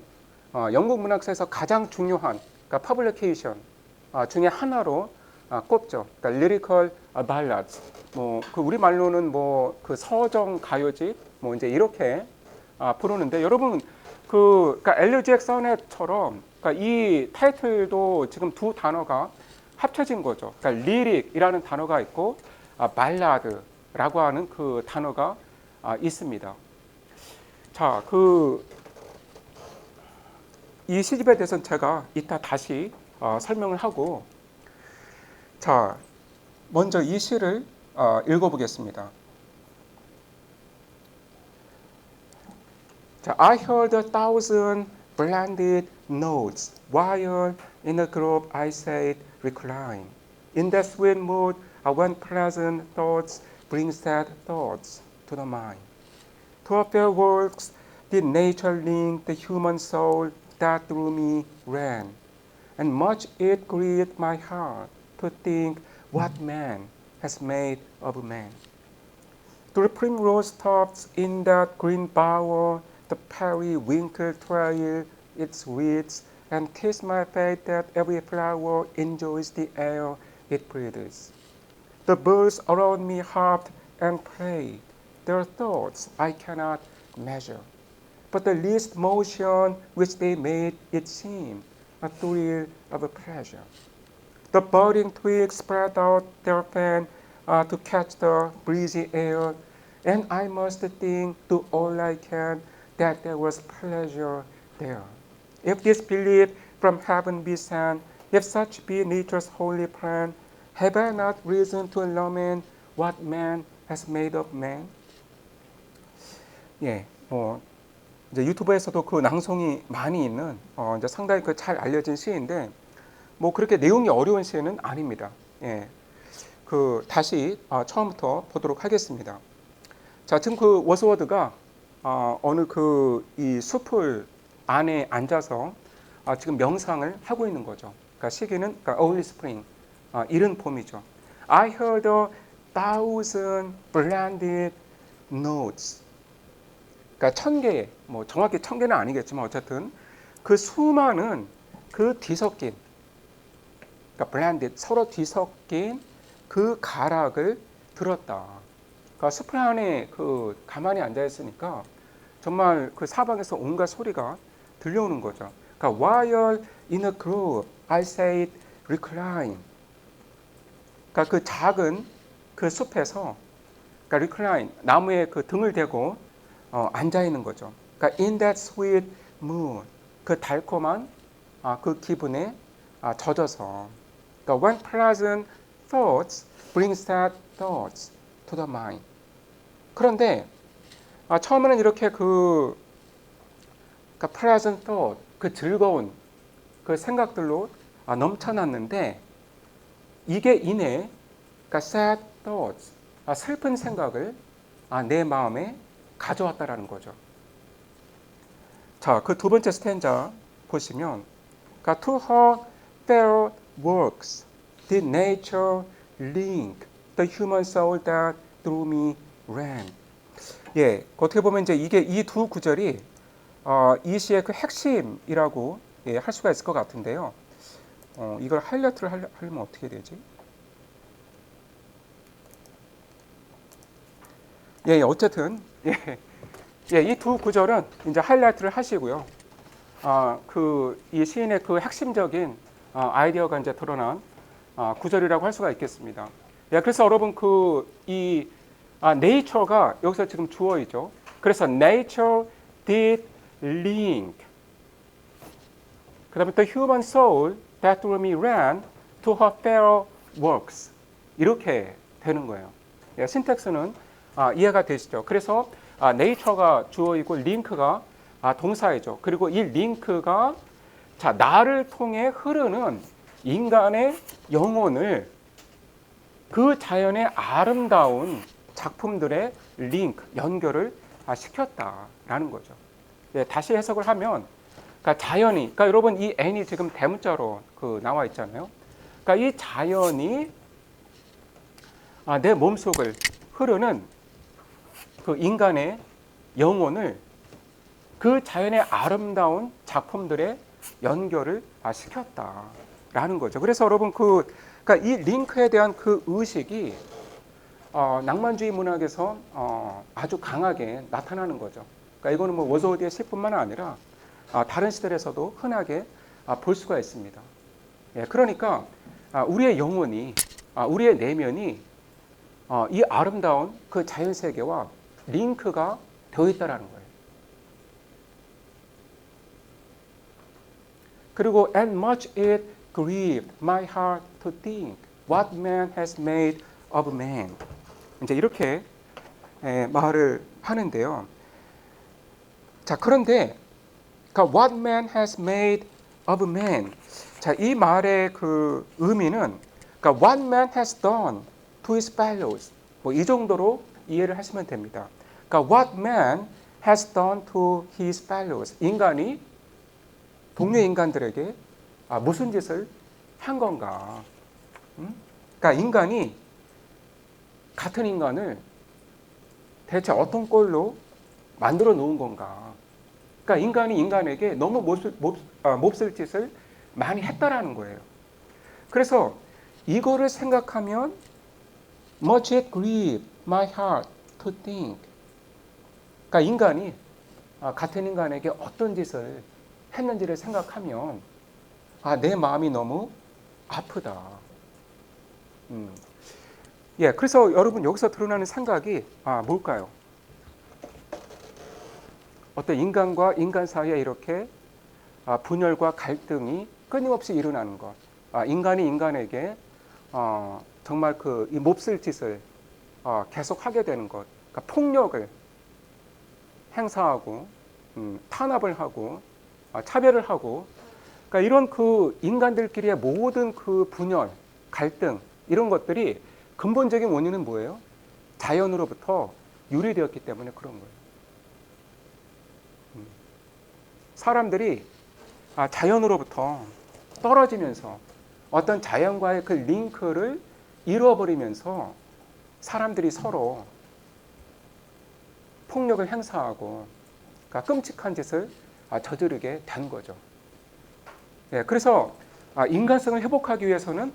Speaker 1: 영국 문학사에서 가장 중요한 그러니까 퍼블리케이션 중에 하나로 꼽죠. 그러니까 Lyrical Ballads. 그 우리 말로는 그 서정 가요집 이제 이렇게 부르는데 여러분 그러니까 엘리지액 서넷처럼 그러니까 이 타이틀도 지금 두 단어가 합쳐진 거죠. 그러니까 리릭이라는 단어가 있고 발라드라고 하는 그 단어가 있습니다. 자, 이 시집에 대해서는 제가 이따 다시 설명을 하고, 자, 먼저 이 시를 읽어보겠습니다. 자, I heard a thousand blended notes while in a grove I sat recline. In that sweet mood, when pleasant thoughts bring sad thoughts to the mind. To a fair works did nature link the human soul that through me ran, and much it grieved my heart to think what man has made of man. To the primrose tops in that green bower, the periwinkle trail its weeds, and 'tis my fate that every flower enjoys the air it breathes. The birds around me harped and played, their thoughts I cannot measure, but the least motion which they made it seemed a thrill of pleasure. The budding twigs spread out their fan to catch the breezy air, and I must think, do all I can, that there was pleasure there. If this belief from heaven be sent, if such be nature's holy plan, have I not reason to lament what man has made of man? 예, 이제 유튜브에서도 그 낭송이 많이 있는 이제 상당히 잘 알려진 시인데 그렇게 내용이 어려운 시는 아닙니다. 예, 다시 처음부터 보도록 하겠습니다. 자, 지금 그 워스워드가 어느 이 숲을 안에 앉아서 지금 명상을 하고 있는 거죠. 그러니까 시기는 early spring, 이른 봄이죠. I heard a thousand blended notes. 그러니까 1000개의, 정확히 1000개는 아니겠지만 어쨌든 그 수많은 그 뒤섞인, 그러니까 blended, 서로 뒤섞인 그 가락을 들었다. 그러니까 숲을 안에 가만히 앉아 있으니까 정말 그 사방에서 온갖 소리가 들려오는 거죠. 그러니까 while in a grove I sat recline. 그러니까 그 작은 그 숲에서 그러니까 recline, 나무에 그 등을 대고 앉아 있는 거죠. 그러니까 in that sweet mood, 그 달콤한 그 기분에 젖어서. 그러니까 when pleasant thoughts bring sad thoughts to the mind. 그런데 처음에는 이렇게 그러니까 pleasant thought, 그 즐거운 그 생각들로 넘쳐났는데 이게 이내 그러니까 sad thoughts, 슬픈 생각을 내 마음에 가져왔다라는 거죠. 자, 그 두 번째 스탠자 보시면 그러니까 to her fair works did nature link the human soul that through me ran. 예, 어떻게 보면 이제 이게 이 두 구절이 이 시의 그 핵심이라고 할 수가 있을 것 같은데요. 이걸 하이라이트를 하려면 어떻게 되지? 어쨌든 이 두 구절은 이제 하이라이트를 하시고요. 이 시인의 그 핵심적인 아이디어가 이제 드러난 구절이라고 할 수가 있겠습니다. 그래서 여러분 이 nature가 여기서 지금 주어이죠. 그래서 nature did link. 그다음에 the human soul that through me ran to her fair works. 이렇게 되는 거예요. 신텍스는 이해가 되시죠? 그래서 nature가 주어이고 link가 동사이죠. 그리고 이 link가 나를 통해 흐르는 인간의 영혼을 그 자연의 아름다운 작품들의 링크, 연결을 시켰다라는 거죠. 예, 다시 해석을 하면, 그러니까 자연이, 그러니까 여러분 이 n이 지금 대문자로 나와 있잖아요. 그러니까 이 자연이 내 몸속을 흐르는 그 인간의 영혼을 그 자연의 아름다운 작품들의 연결을 시켰다라는 거죠. 그래서 여러분 그러니까 이 링크에 대한 그 의식이 낭만주의 문학에서 아주 강하게 나타나는 거죠. 그러니까 이거는 뭐 워즈워드의 시뿐만 아니라 다른 시들에서도 흔하게 볼 수가 있습니다. 예, 그러니까 우리의 영혼이, 우리의 내면이 이 아름다운 그 자연 세계와 링크가 되어 있다라는 거예요. 그리고 and much it grieved my heart to think what man has made of man. 이제 이렇게 말을 하는데요. 자, 그런데 그러니까 what man has made of man. 자, 이 말의 그 의미는 그러니까 what man has done to his fellows. 뭐 이 정도로 이해를 하시면 됩니다. 그러니까 what man has done to his fellows. 인간이 동료 인간들에게 무슨 짓을 한 건가? 그러니까 인간이 같은 인간을 대체 어떤 꼴로 만들어 놓은 건가? 그러니까 인간이 인간에게 너무 몹쓸 짓을 많이 했다라는 거예요. 그래서 이거를 생각하면 much it grieved my heart to think. 그러니까 인간이 같은 인간에게 어떤 짓을 했는지를 생각하면 내 마음이 너무 아프다. 예, 그래서 여러분 여기서 드러나는 생각이 뭘까요? 어떤 인간과 인간 사이에 이렇게 분열과 갈등이 끊임없이 일어나는 것. 인간이 인간에게 정말 이 몹쓸 짓을 계속 하게 되는 것. 그러니까 폭력을 행사하고 탄압을 하고 차별을 하고, 그러니까 이런 그 인간들끼리의 모든 그 분열, 갈등 이런 것들이 근본적인 원인은 뭐예요? 자연으로부터 유래되었기 때문에 그런 거예요. 사람들이 자연으로부터 떨어지면서 어떤 자연과의 그 링크를 잃어버리면서 사람들이 서로 폭력을 행사하고 그러니까 끔찍한 짓을 저지르게 된 거죠. 예, 그래서 인간성을 회복하기 위해서는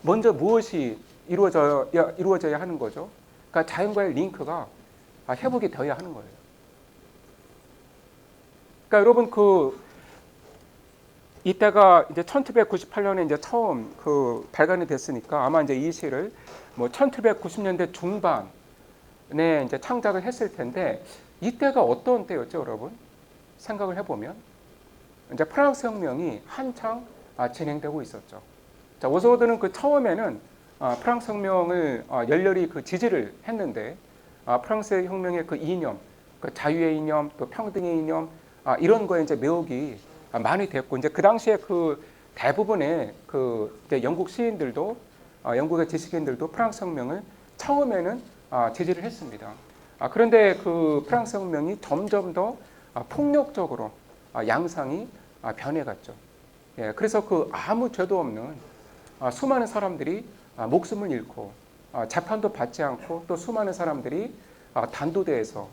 Speaker 1: 먼저 무엇이 이루어져야 하는 거죠? 그러니까 자연과의 링크가 회복이 되어야 하는 거예요. 그러니까 여러분 이때가 이제 1798년에 이제 처음 발간이 됐으니까 아마 이제 이 시를 뭐 1790년대 중반에 이제 창작을 했을 텐데 이때가 어떤 때였죠, 여러분? 생각을 해보면 이제 프랑스 혁명이 한창 진행되고 있었죠. 자, 워스워드는 처음에는 프랑스 혁명을 열렬히 지지를 했는데 프랑스 혁명의 이념, 자유의 이념, 또 평등의 이념 이런 거에 이제 매혹이 많이 됐고 이제 그 당시에 대부분의 이제 영국 시인들도 영국의 지식인들도 프랑스 혁명을 처음에는 지지를 했습니다. 그런데 프랑스 혁명이 점점 더 폭력적으로 양상이 변해갔죠. 예, 그래서 아무 죄도 없는 수많은 사람들이 목숨을 잃고 재판도 받지 않고 또 수많은 사람들이 단도대에서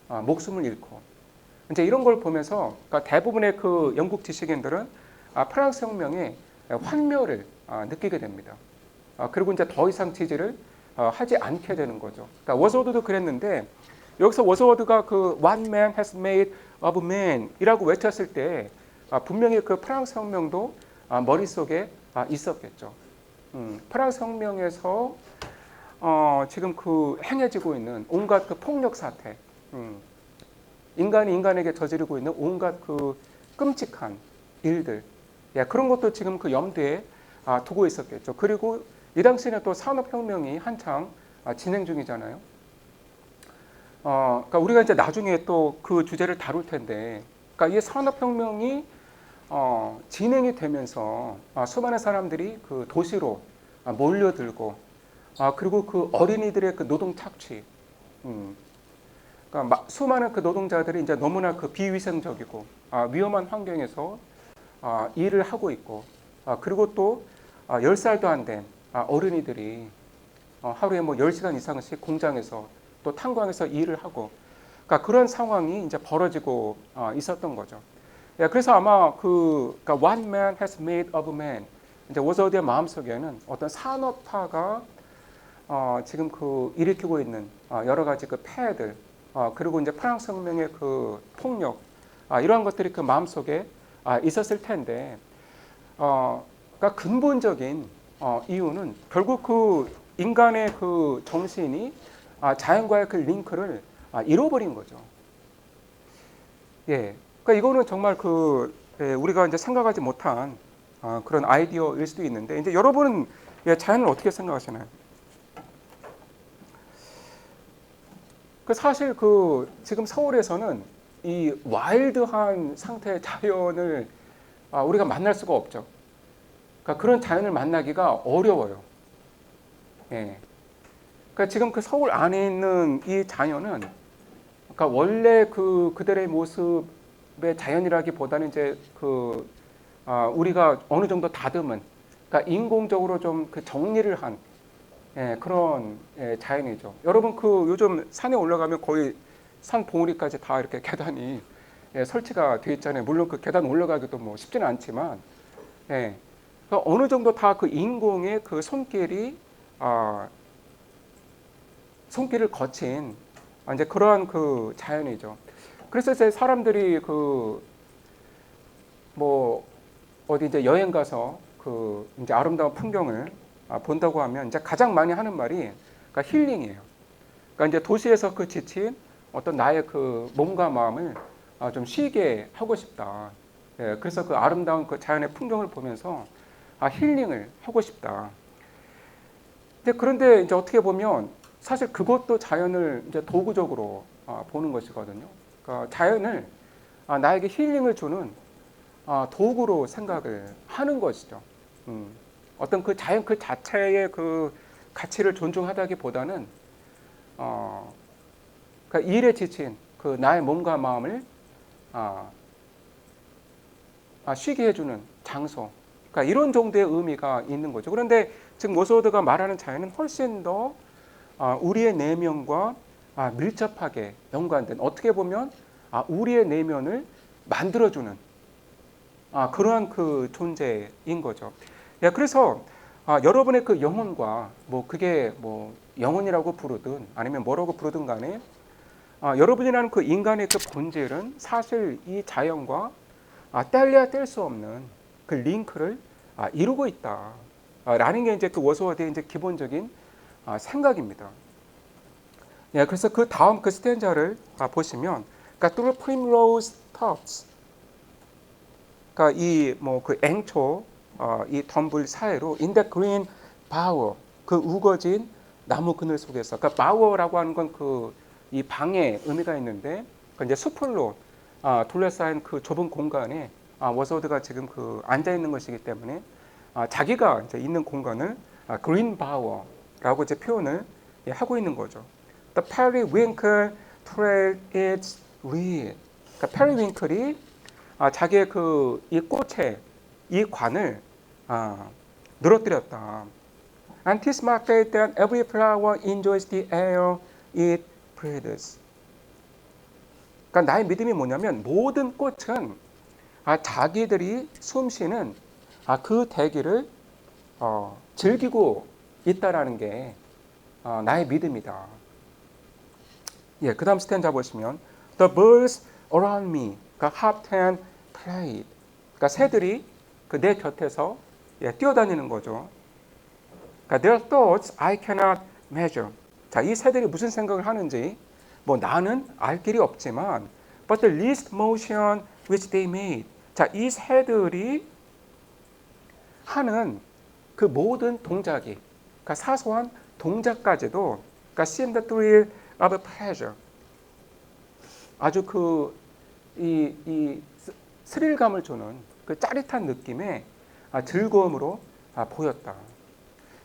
Speaker 1: 목숨을 잃고 이제 이런 걸 보면서 그러니까 대부분의 영국 지식인들은 프랑스 혁명의 환멸을 느끼게 됩니다. 그리고 이제 더 이상 지지를 하지 않게 되는 거죠. 그러니까 워스워드도 그랬는데 여기서 워스워드가 One man has made of man 이라고 외쳤을 때 분명히 프랑스 혁명도 머릿속에 있었겠죠. 프랑스 혁명에서 지금 행해지고 있는 온갖 폭력 사태, 인간이 인간에게 저지르고 있는 온갖 끔찍한 일들, 예, 그런 것도 지금 염두에 두고 있었겠죠. 그리고 이 당시에는 또 산업혁명이 한창 진행 중이잖아요. 그러니까 우리가 이제 나중에 또 주제를 다룰 텐데, 그러니까 이 산업혁명이 진행이 되면서 수많은 사람들이 그 도시로 몰려들고 그리고 그 어린이들의 그 노동 착취, 음, 그러니까 수많은 그 노동자들이 이제 너무나 그 비위생적이고 위험한 환경에서 일을 하고 있고 그리고 또 10살도 안 된 어린이들이 하루에 뭐 10시간 이상씩 공장에서 또 탄광에서 일을 하고 그러니까 그런 상황이 이제 벌어지고 있었던 거죠. 예, 그래서 아마 그러니까 one man has made of man 이제 워서드의 마음속에는 어떤 산업화가 지금 그 일으키고 있는 여러 가지 그 폐해들 그리고 이제 프랑스 혁명의 그 폭력 이러한 것들이 그 마음속에 있었을 텐데 그러니까 근본적인 이유는 결국 그 인간의 그 정신이 자연과의 그 링크를 잃어버린 거죠. 예, 그러니까 이거는 정말 우리가 이제 생각하지 못한 그런 아이디어일 수도 있는데 이제 여러분은 자연을 어떻게 생각하시나요? 사실 지금 서울에서는 이 와일드한 상태의 자연을 우리가 만날 수가 없죠. 그러니까 그런 자연을 만나기가 어려워요. 예. 그러니까 지금 그 서울 안에 있는 이 자연은 그러니까 원래 그들의 모습의 자연이라기보다는 이제 우리가 어느 정도 다듬은 그러니까 인공적으로 좀 그 정리를 한 그런 자연이죠. 여러분 요즘 산에 올라가면 거의 산 봉우리까지 다 이렇게 계단이 설치가 되어 있잖아요. 물론 그 계단 올라가기도 뭐 쉽지는 않지만 그러니까 어느 정도 다 그 인공의 그 손길을 거친 이제 그러한 그 자연이죠. 그래서 이제 사람들이 뭐 어디 이제 여행 가서 이제 아름다운 풍경을 본다고 하면 이제 가장 많이 하는 말이 그러니까 힐링이에요. 그러니까 이제 도시에서 지친 어떤 나의 그 몸과 마음을 좀 쉬게 하고 싶다. 예, 그래서 그 아름다운 그 자연의 풍경을 보면서 힐링을 하고 싶다. 그런데 이제 어떻게 보면 사실 그것도 자연을 이제 도구적으로 보는 것이거든요. 그러니까 자연을 나에게 힐링을 주는 도구로 생각을 하는 것이죠. 어떤 그 자연 그 자체의 그 가치를 존중하다기보다는 그러니까 일에 지친 그 나의 몸과 마음을 쉬게 해주는 장소. 그러니까 이런 정도의 의미가 있는 거죠. 그런데 지금 모소드가 말하는 자연은 훨씬 더 우리의 내면과 밀접하게 연관된 어떻게 보면 우리의 내면을 만들어주는 그러한 그 존재인 거죠. 야, 그래서 여러분의 그 영혼과 뭐 그게 뭐 영혼이라고 부르든 아니면 뭐라고 부르든 간에 여러분이라는 그 인간의 그 본질은 사실 이 자연과 뗄래야 뗄 수 없는 그 링크를 이루고 있다. 라는 게 이제 그 워스워드의 이제 기본적인 생각입니다. 예, 그래서 그 다음 그 스탠자를 보시면, 그러니까 through primrose tops, 그러니까 이 뭐 그 앵초 이 덤불 사이로 in the green bower, 그 우거진 나무 그늘 속에서, 그러니까 bower라고 하는 건 이 방의 의미가 있는데, 그러니까 이제 수풀로 둘러싸인 그 좁은 공간에 워스워드가 지금 앉아 있는 것이기 때문에 자기가 이제 있는 공간을 green bower라고 이제 표현을 하고 있는 거죠. The periwinkle trail its reed. 그러니까 페리윙클이 자기의 이 꽃에 이 관을 늘어뜨렸다. And this my faith that every flower enjoys the air it breathes. 그러니까 나의 믿음이 뭐냐면 모든 꽃은 자기들이 숨쉬는 그 대기를 즐기고 있다라는 게 나의 믿음이다. 예, 그 다음 스탠자 보시면 The birds around me, 그러니까 hopped and played. 그러니까 새들이 내 곁에서 뛰어다니는 거죠. 그러니까 their thoughts I cannot measure. 자, 이 새들이 무슨 생각을 하는지 뭐 나는 알 길이 없지만 but the least motion which they made. 자, 이 새들이 하는 그 모든 동작이, 그러니까 사소한 동작까지도, 그러니까 seem the thrill of pleasure. 아주 스릴감을 주는 그 짜릿한 느낌의 즐거움으로 보였다.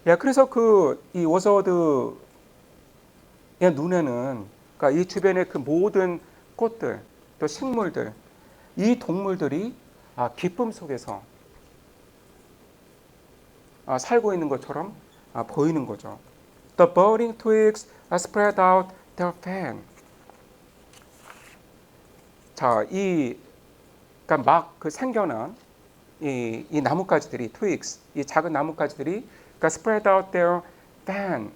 Speaker 1: 야, 그래서 그 이 워서드의 눈에는 그러니까 이 주변의 그 모든 꽃들, 또 식물들, 이 동물들이 기쁨 속에서 살고 있는 것처럼 보이는 거죠. The budding twigs spread out their fan. 자, 그러니까 막 그 생겨난 이 나뭇가지들이 twigs, 이 작은 나뭇가지들이 그러니까 spread out their fan.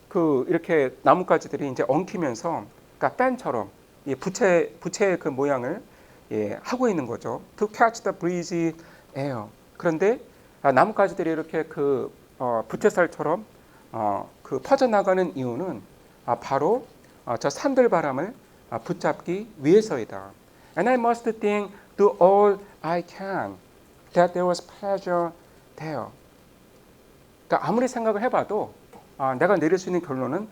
Speaker 1: 그 이렇게 나뭇가지들이 이제 엉키면서 그러니까 팬처럼 이 부채의 그 모양을 하고 있는 거죠. To catch the breezy air. 그런데 나뭇가지들이 이렇게 그 부채살처럼 그 퍼져나가는 이유는 바로 저 산들바람을 붙잡기 위해서이다. And I must think, do all I can, that there was pleasure there. 그러니까 아무리 생각을 해봐도 내가 내릴 수 있는 결론은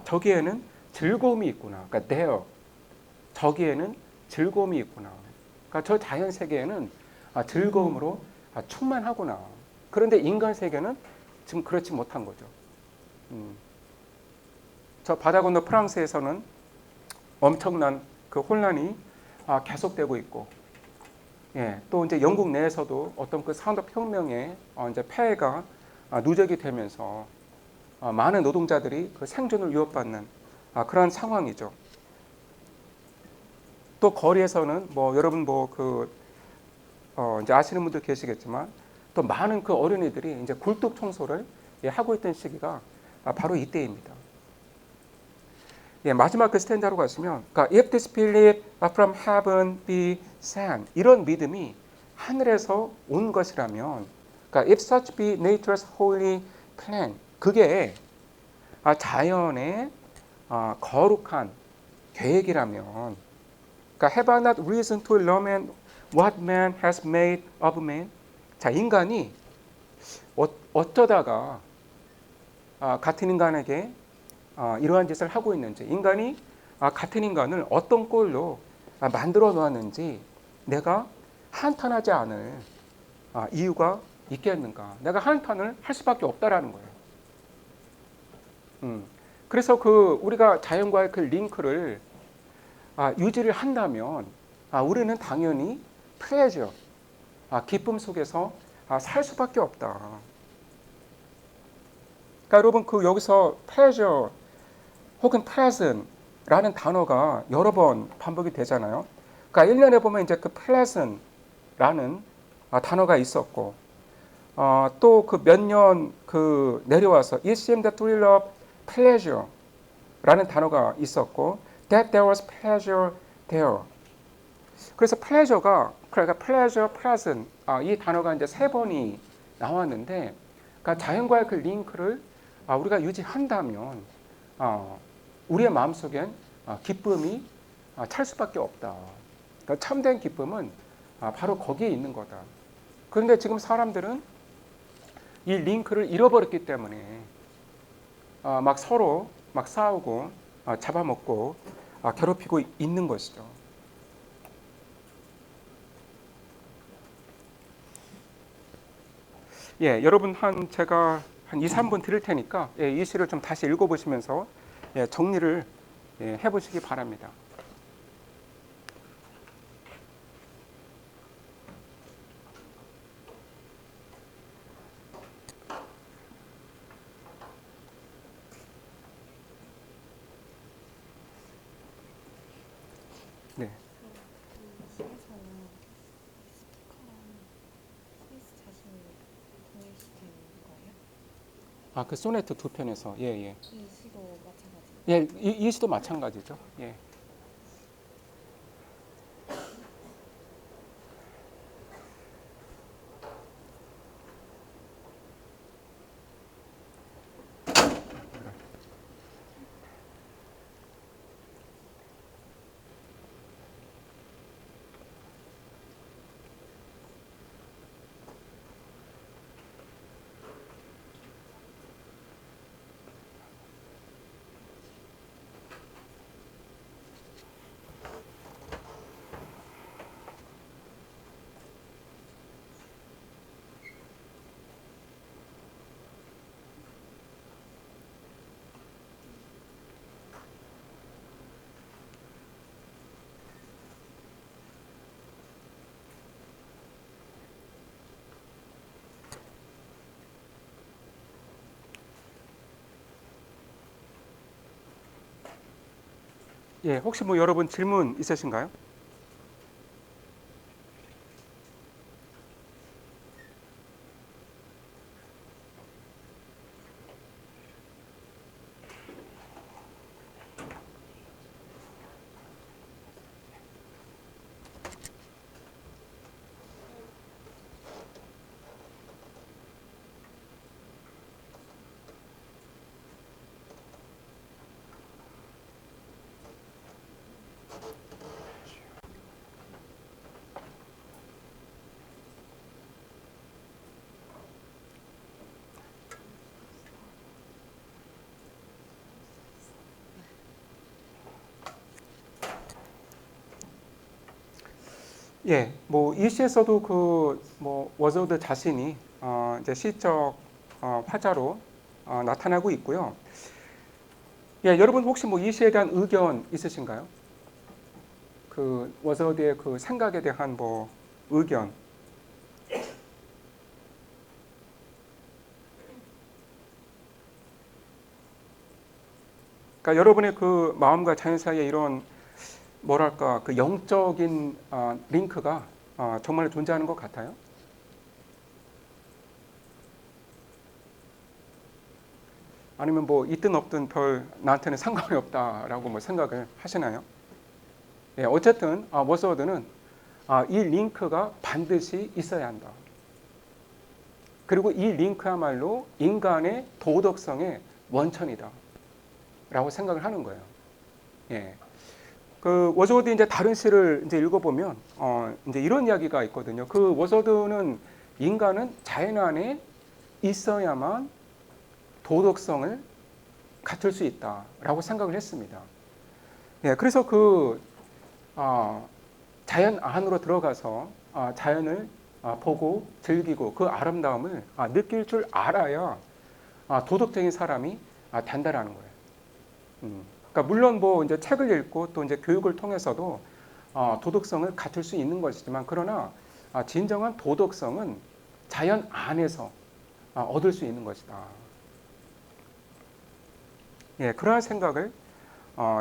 Speaker 1: 저기에는 즐거움이 있구나. 그러니까 there, 저기에는 즐거움이 있구나. 그러니까 저 자연 세계에는 즐거움으로 충만하구나. 그런데 인간 세계는 지금 그렇지 못한 거죠. 저 바다 건너 프랑스에서는 엄청난 그 혼란이 계속되고 있고, 또 이제 영국 내에서도 어떤 그 산업혁명의 이제 폐해가 누적이 되면서 많은 노동자들이 그 생존을 위협받는 그런 상황이죠. 또 거리에서는 뭐 여러분 뭐 그 이제 아시는 분들 계시겠지만 또 많은 그 어린이들이 이제 굴뚝 청소를 하고 있던 시기가 바로 이때입니다. 마지막 그 스탠자로 가시면, 그러니까 if this belief from heaven be sent, 이런 믿음이 하늘에서 온 것이라면, 그러니까 if such be nature's holy plan, 그게 자연의 거룩한 계획이라면, 그러니까 have I not reason to lament what man has made of man? 자, 인간이 어쩌다가 같은 인간에게 이러한 짓을 하고 있는지, 인간이 같은 인간을 어떤 꼴로 만들어 놓았는지 내가 한탄하지 않을 이유가 있겠는가? 내가 한탄을 할 수밖에 없다라는 거예요. 그래서 그 우리가 자연과의 그 링크를 유지를 한다면 우리는 당연히 플레저, 기쁨 속에서 살 수밖에 없다. 그러니까 여러분 그 여기서 pleasure 혹은 pleasant라는 단어가 여러 번 반복이 되잖아요. 그러니까 1년에 보면 이제 그 pleasant라는 단어가 있었고, 또 그 몇 년 그 내려와서 it seemed that thrill of pleasure라는 단어가 있었고, that there was pleasure there. 그래서 pleasure가 그러니까 pleasure, pleasant 이 단어가 이제 세 번이 나왔는데, 그러니까 자연과의 그 링크를 우리가 유지한다면 우리의 마음속엔 기쁨이 찰 수밖에 없다. 그러니까 참된 기쁨은 바로 거기에 있는 거다. 그런데 지금 사람들은 이 링크를 잃어버렸기 때문에 막 서로 막 싸우고 잡아먹고 괴롭히고 있는 것이죠. 여러분 제가 한 2, 3분 드릴 테니까 이 시를 좀 다시 읽어보시면서 정리를 해보시기 바랍니다. 네. 그 소네트 두 편에서 이 시도 마찬가지죠. 이 시도 마찬가지죠. 예, 혹시 뭐 여러분 질문 있으신가요? 예, 뭐 이 시에서도 그 뭐 워저드 자신이 이제 시적 화자로 나타나고 있고요. 예, 여러분 혹시 뭐 이 시에 대한 의견 있으신가요? 그 워저드의 그 생각에 대한 뭐 의견. 그러니까 여러분의 그 마음과 자연 사이에 이런 뭐랄까 그 영적인 링크가 정말 존재하는 것 같아요. 아니면 뭐 있든 없든 별 나한테는 상관이 없다라고 뭐 생각을 하시나요? 예, 어쨌든 워스워드는 이 링크가 반드시 있어야 한다. 그리고 이 링크야말로 인간의 도덕성의 원천이다. 라고 생각을 하는 거예요. 예. 그 워즈워드 이제 다른 시를 이제 읽어보면 이제 이런 이야기가 있거든요. 그 워즈워드는 인간은 자연 안에 있어야만 도덕성을 갖출 수 있다라고 생각을 했습니다. 예, 그래서 그 자연 안으로 들어가서 자연을 보고 즐기고 그 아름다움을 느낄 줄 알아야 도덕적인 사람이 된다라는 거예요. 그러니까 물론 뭐 이제 책을 읽고 또 이제 교육을 통해서도 도덕성을 갖출 수 있는 것이지만 그러나 진정한 도덕성은 자연 안에서 얻을 수 있는 것이다. 예, 그러한 생각을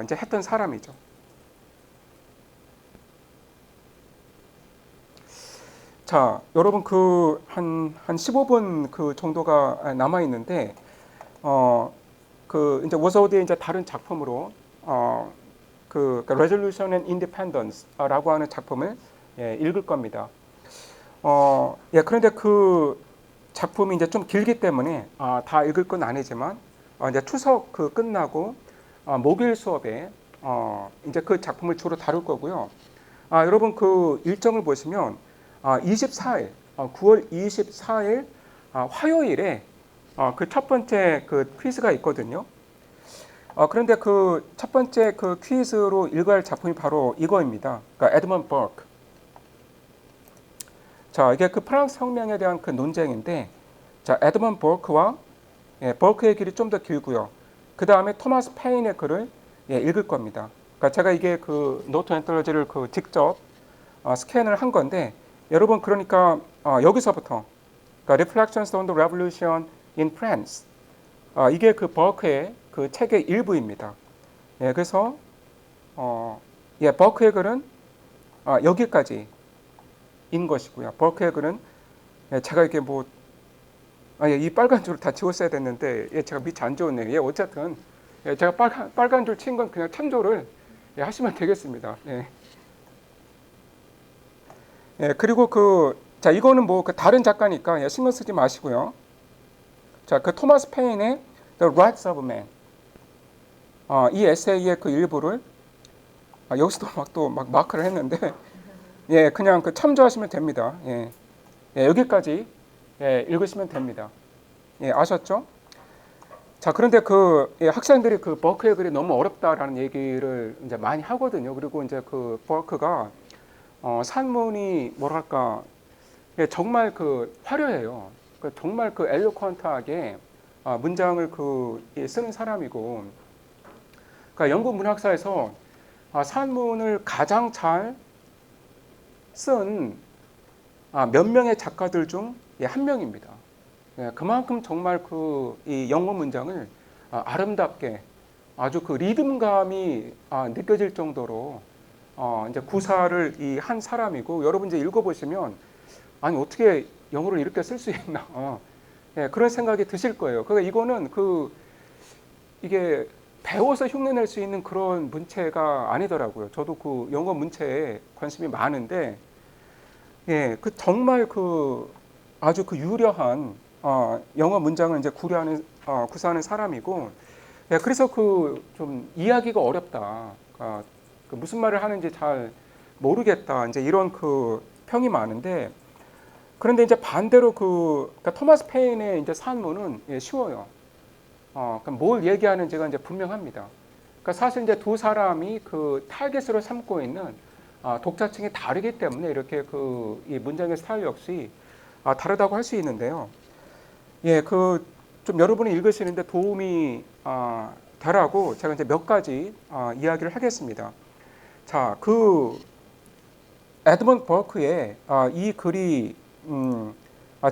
Speaker 1: 이제 했던 사람이죠. 자, 여러분 그 한 15분 그 정도가 남아 있는데 그 이제 워서드의 이제 다른 작품으로 그 Resolution and Independence라고 하는 작품을 읽을 겁니다. 예, 그런데 그 작품이 이제 좀 길기 때문에 다 읽을 건 아니지만 이제 추석 그 끝나고 목요일 수업에 이제 그 작품을 주로 다룰 거고요. 여러분 그 일정을 보시면 24일 9월 24일 화요일에 그 첫 번째 그 퀴즈가 있거든요. 그런데 그 첫 번째 그 퀴즈로 읽어야 할 작품이 바로 이거입니다. 그러니까 에드먼드 버크. 자, 이게 그 프랑스 혁명에 대한 그 논쟁인데, 자, 에드먼드 버크와 버크의 길이 좀 더 길고요. 그 다음에 토마스 페인의 글을 읽을 겁니다. 그러니까 제가 이게 그 노트 엔톨로지를 그 직접 스캔을 한 건데, 여러분 그러니까 여기서부터 그러니까 Reflections on the Revolution in France 이게 그 버크의 그 책의 일부입니다. 예, 그래서 예, 버크의 글은 여기까지인 것이고요. 버크의 글은 제가 이렇게 뭐 예, 이 빨간 줄을 다 지웠어야 됐는데 제가 밑이 안 지웠네요. 예, 어쨌든 제가 빨간 줄 친 건 그냥 참조를 하시면 되겠습니다. 예. 예, 그리고 자 이거는 뭐 그 다른 작가니까 신경 쓰지 마시고요. 자, 그 토마스 페인의 The Rights of Man 이 에세이의 그 일부를 여기서도 막 마크를 했는데 예, 그냥 그 참조하시면 됩니다. 예, 여기까지 읽으시면 됩니다. 예, 아셨죠? 자, 그런데 그 학생들이 그 버크의 글이 너무 어렵다라는 얘기를 이제 많이 하거든요. 그리고 이제 그 버크가 산문이 뭐랄까 정말 그 화려해요. 정말 그 엘로퀀트하게 문장을 쓰는 사람이고, 그러니까 영국 문학사에서 산문을 가장 잘 쓴 몇 명의 작가들 중 한 명입니다. 그만큼 정말 이 영어 문장을 아름답게 아주 그 리듬감이 느껴질 정도로 이제 구사를 이 한 사람이고, 여러분 이제 읽어보시면 아니 어떻게 영어를 이렇게 쓸 수 있나 예, 그런 생각이 드실 거예요. 그러니까 이거는 이게 배워서 흉내낼 수 있는 그런 문체가 아니더라고요. 저도 그 영어 문체에 관심이 많은데, 예, 그 정말 아주 그 유려한 영어 문장을 이제 구사하는 사람이고, 예, 그래서 좀 이해하기가 어렵다. 그 무슨 말을 하는지 잘 모르겠다. 이제 이런 평이 많은데, 그런데 이제 반대로 그러니까 토마스 페인의 이제 산문은 예, 쉬워요. 그러니까 뭘 얘기하는지가 이제 분명합니다. 그러니까 사실 이제 두 사람이 그 타겟으로 삼고 있는 독자층이 다르기 때문에 이렇게 이 문장의 스타일 역시 다르다고 할 수 있는데요. 예, 좀 여러분이 읽으시는데 도움이 되라고 제가 이제 몇 가지 이야기를 하겠습니다. 자, 에드먼드 버크의 이 글이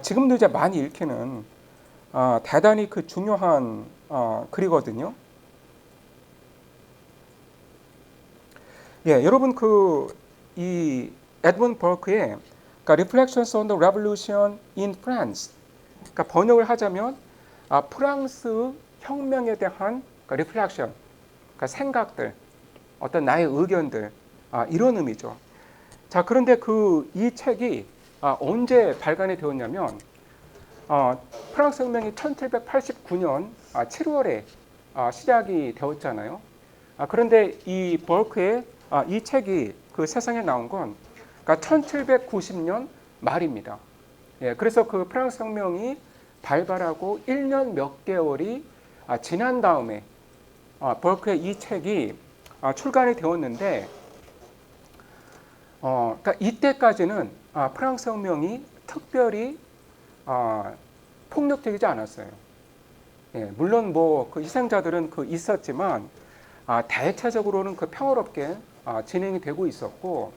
Speaker 1: 지금도 이제 많이 읽히는 대단히 중요한 글이거든요. 예, 여러분 이 에드먼드 버크의 그러니까 Reflections on the Revolution in France, 그러니까 번역을 하자면 프랑스 혁명에 대한 그러니까 reflection, 그러니까 생각들, 어떤 나의 의견들 이런 의미죠. 자, 그런데 이 책이 언제 발간이 되었냐면 프랑스 혁명이 1789년 7월에 시작이 되었잖아요. 그런데 이 버크의 이 책이 세상에 나온 건 그러니까 1790년 말입니다. 예, 그래서 프랑스 혁명이 발발하고 1년 몇 개월이 지난 다음에 버크의 이 책이 출간이 되었는데, 그러니까 이때까지는 프랑스 혁명이 특별히 폭력적이지 않았어요. 예, 물론 희생자들은 있었지만 대체적으로는 평화롭게 진행이 되고 있었고,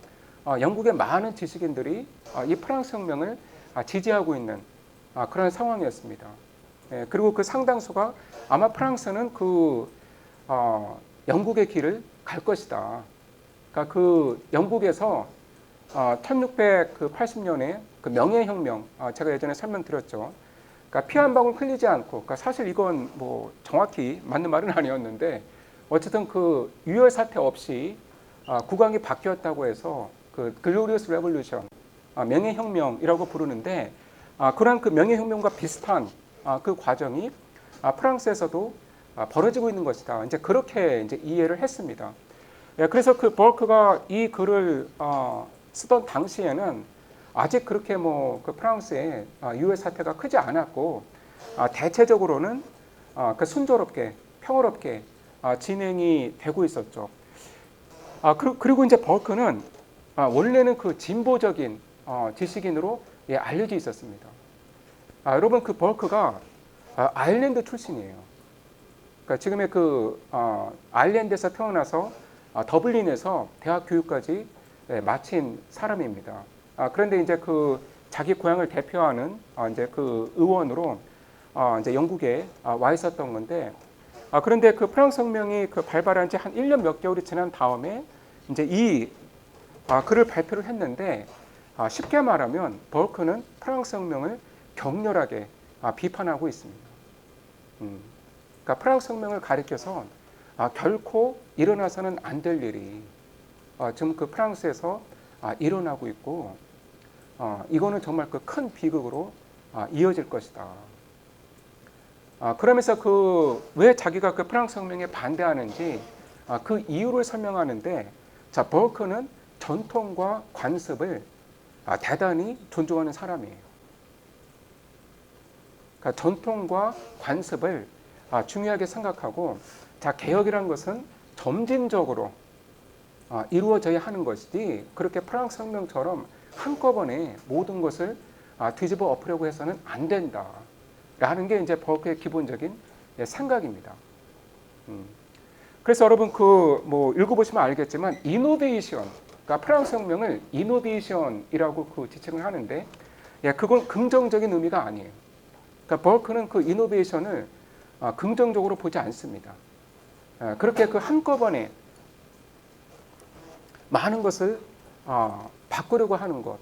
Speaker 1: 영국의 많은 지식인들이 이 프랑스 혁명을 지지하고 있는 그런 상황이었습니다. 예, 그리고 상당수가 아마 프랑스는 영국의 길을 갈 것이다. 그러니까 영국에서 1680년에 명예혁명, 제가 예전에 설명드렸죠. 그러니까 피 한 방울 흘리지 않고, 그러니까 사실 이건 정확히 맞는 말은 아니었는데, 어쨌든 유혈 사태 없이 국왕이 바뀌었다고 해서 글로리어스 레볼루션, 명예혁명이라고 부르는데, 그런 명예혁명과 비슷한 그 과정이 프랑스에서도 벌어지고 있는 것이다. 이제 그렇게 이제 이해를 했습니다. 예, 그래서 버크가 이 글을 쓰던 당시에는 아직 그렇게 프랑스의 유혈 사태가 크지 않았고, 대체적으로는 순조롭게 평화롭게 진행이 되고 있었죠. 그리고 이제 버크는 원래는 진보적인 지식인으로 예, 알려져 있었습니다. 여러분 버크가 아일랜드 출신이에요. 그러니까 지금의 아일랜드에서 태어나서 더블린에서 대학 교육까지 예, 마친 사람입니다. 그런데 이제 자기 고향을 대표하는 이제 의원으로 이제 영국에 와 있었던 건데, 그런데 프랑스 혁명이 발발한 지 한 1년 몇 개월이 지난 다음에 이제 이 글을 발표를 했는데, 쉽게 말하면 버크는 프랑스 혁명을 격렬하게 비판하고 있습니다. 그러니까 프랑스 혁명을 가리켜서 결코 일어나서는 안 될 일이 지금 프랑스에서 일어나고 있고, 이거는 정말 큰 비극으로 이어질 것이다. 그러면서 왜 자기가 프랑스 혁명에 반대하는지 그 이유를 설명하는데, 자, 버크는 전통과 관습을 대단히 존중하는 사람이에요. 그러니까 전통과 관습을 중요하게 생각하고, 자, 개혁이란 것은 점진적으로 이루어져야 하는 것이지, 그렇게 프랑스 혁명처럼 한꺼번에 모든 것을 뒤집어 엎으려고 해서는 안 된다. 라는 게 이제 버크의 기본적인 생각입니다. 그래서 여러분 읽어보시면 알겠지만, 이노베이션, 그러니까 프랑스 혁명을 이노베이션이라고 지칭을 하는데, 예, 그건 긍정적인 의미가 아니에요. 그러니까 버크는 이노베이션을 긍정적으로 보지 않습니다. 그렇게 그 한꺼번에 많은 것을 바꾸려고 하는 것,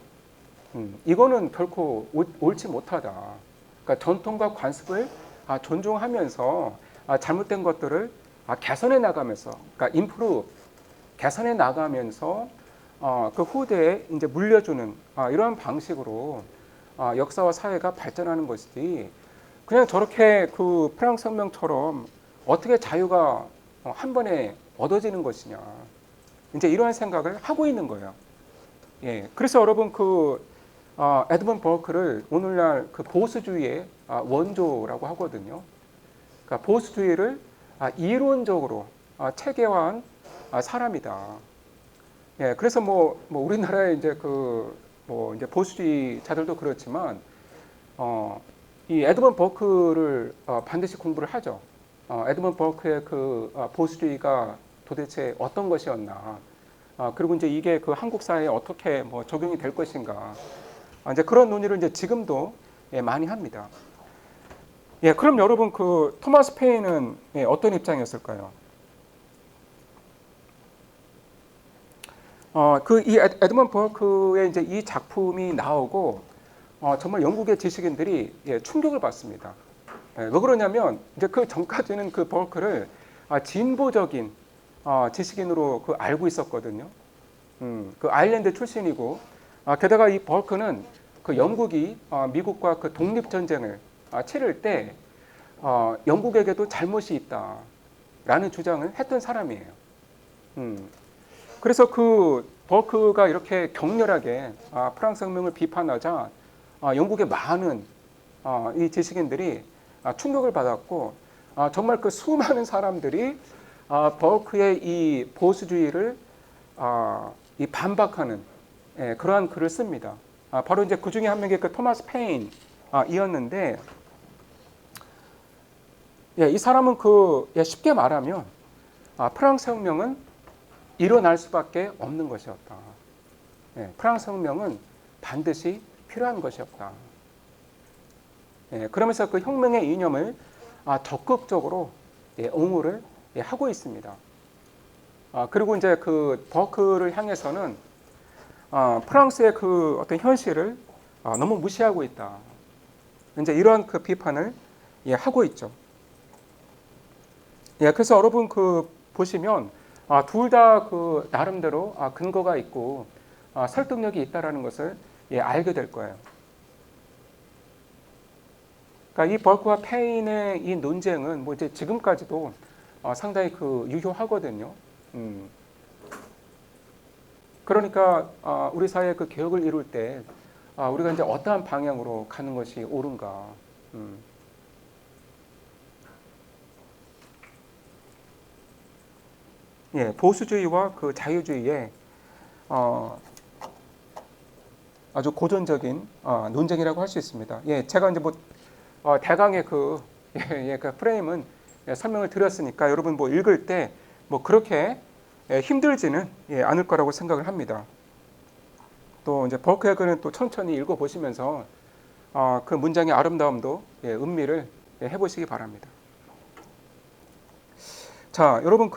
Speaker 1: 이거는 결코 옳지 못하다. 그러니까 전통과 관습을 존중하면서 잘못된 것들을 개선해 나가면서, 그러니까 improve, 개선해 나가면서 그 후대에 이제 물려주는 이러한 방식으로 역사와 사회가 발전하는 것이지, 그냥 저렇게 그 프랑스 혁명처럼 어떻게 자유가 한 번에 얻어지는 것이냐, 이제 이러한 생각을 하고 있는 거예요. 예, 그래서 여러분 그 에드먼 버크를 오늘날 그 보수주의의 원조라고 하거든요. 그러니까 보수주의를 이론적으로 체계화한 사람이다. 예, 그래서 뭐 우리나라의 이제 그 뭐 이제 보수주의자들도 그렇지만 이 에드먼 버크를 반드시 공부를 하죠. 에드먼 버크의 그 보수주의가 도대체 어떤 것이었나. 그리고 이제 이게 그 한국 사회에 어떻게 뭐 적용이 될 것인가. 이제 그런 논의를 이제 지금도 많이 합니다. 예, 그럼 여러분 그 토마스 페인은 어떤 입장이었을까요? 그 이 에드먼 버크의 이제 이 작품이 나오고 정말 영국의 지식인들이 충격을 받습니다. 왜 그러냐면 이제 그 전까지는 그 버크를 진보적인 지식인으로 그 알고 있었거든요. 그 아일랜드 출신이고 게다가 이 버크는 그 영국이 미국과 그 독립 전쟁을 치를 때 영국에게도 잘못이 있다라는 주장을 했던 사람이에요. 음, 그래서 그 버크가 이렇게 격렬하게 프랑스 혁명을 비판하자 영국의 많은 이 지식인들이 충격을 받았고 정말 그 수많은 사람들이 버크의 이 보수주의를 이 반박하는 그러한 글을 씁니다. 바로 이제 그 중에 한 명이 그 토마스 페인 이었는데, 이 사람은 그 쉽게 말하면 프랑스 혁명은 일어날 수밖에 없는 것이었다. 프랑스 혁명은 반드시 필요한 것이었다. 그러면서 그 혁명의 이념을 적극적으로 옹호를 하고 있습니다. 그리고 이제 그 버크를 향해서는 프랑스의 그 어떤 현실을 너무 무시하고 있다. 이제 이러한 그 비판을 하고 있죠. 그래서 여러분 그 보시면 둘 다 그 나름대로 근거가 있고 설득력이 있다라는 것을 알게 될 거예요. 그러니까 이 버크와 페인의 이 논쟁은 뭐 이제 지금까지도 상당히 그 유효하거든요. 그러니까 우리 사회 그 개혁을 이룰 때 우리가 이제 어떠한 방향으로 가는 것이 옳은가. 보수주의와 그 자유주의의 아주 고전적인 논쟁이라고 할 수 있습니다. 제가 이제 뭐 대강의 그, 그 프레임은 설명을 드렸으니까 여러분 뭐 읽을 때 뭐 그렇게 힘들지는 않을 거라고 생각을 합니다. 또 이제 버크의 글은 또 천천히 읽어보시면서 그 문장의 아름다움도 음미를 해보시기 바랍니다. 자, 여러분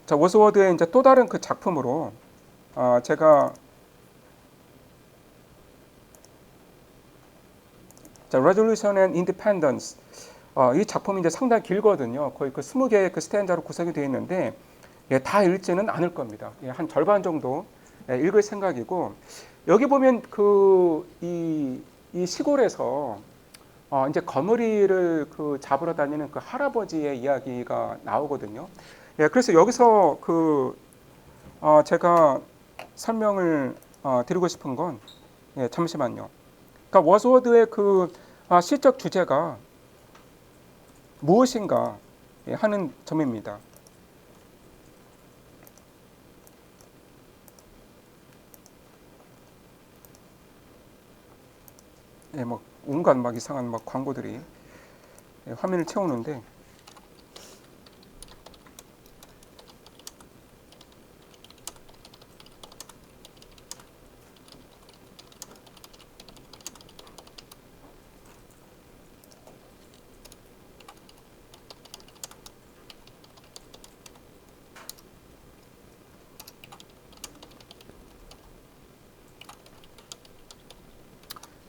Speaker 1: 자, 워스워드의 이제 또 다른 그 작품으로 제가 자, Revolution and Independence 이 작품이 이제 상당히 길거든요. 거의 그 20개의 그 스탠자로 구성이 되어 있는데 다 읽지는 않을 겁니다. 한 절반 정도 읽을 생각이고, 여기 보면 이 시골에서 이제 거머리를 그 잡으러 다니는 그 할아버지의 이야기가 나오거든요. 그래서 여기서 제가 설명을 드리고 싶은 건 잠시만요. 그러니까 워스워드의 그 시적 주제가 무엇인가 하는 점입니다. 막 온갖 막 이상한 막 광고들이 화면을 채우는데,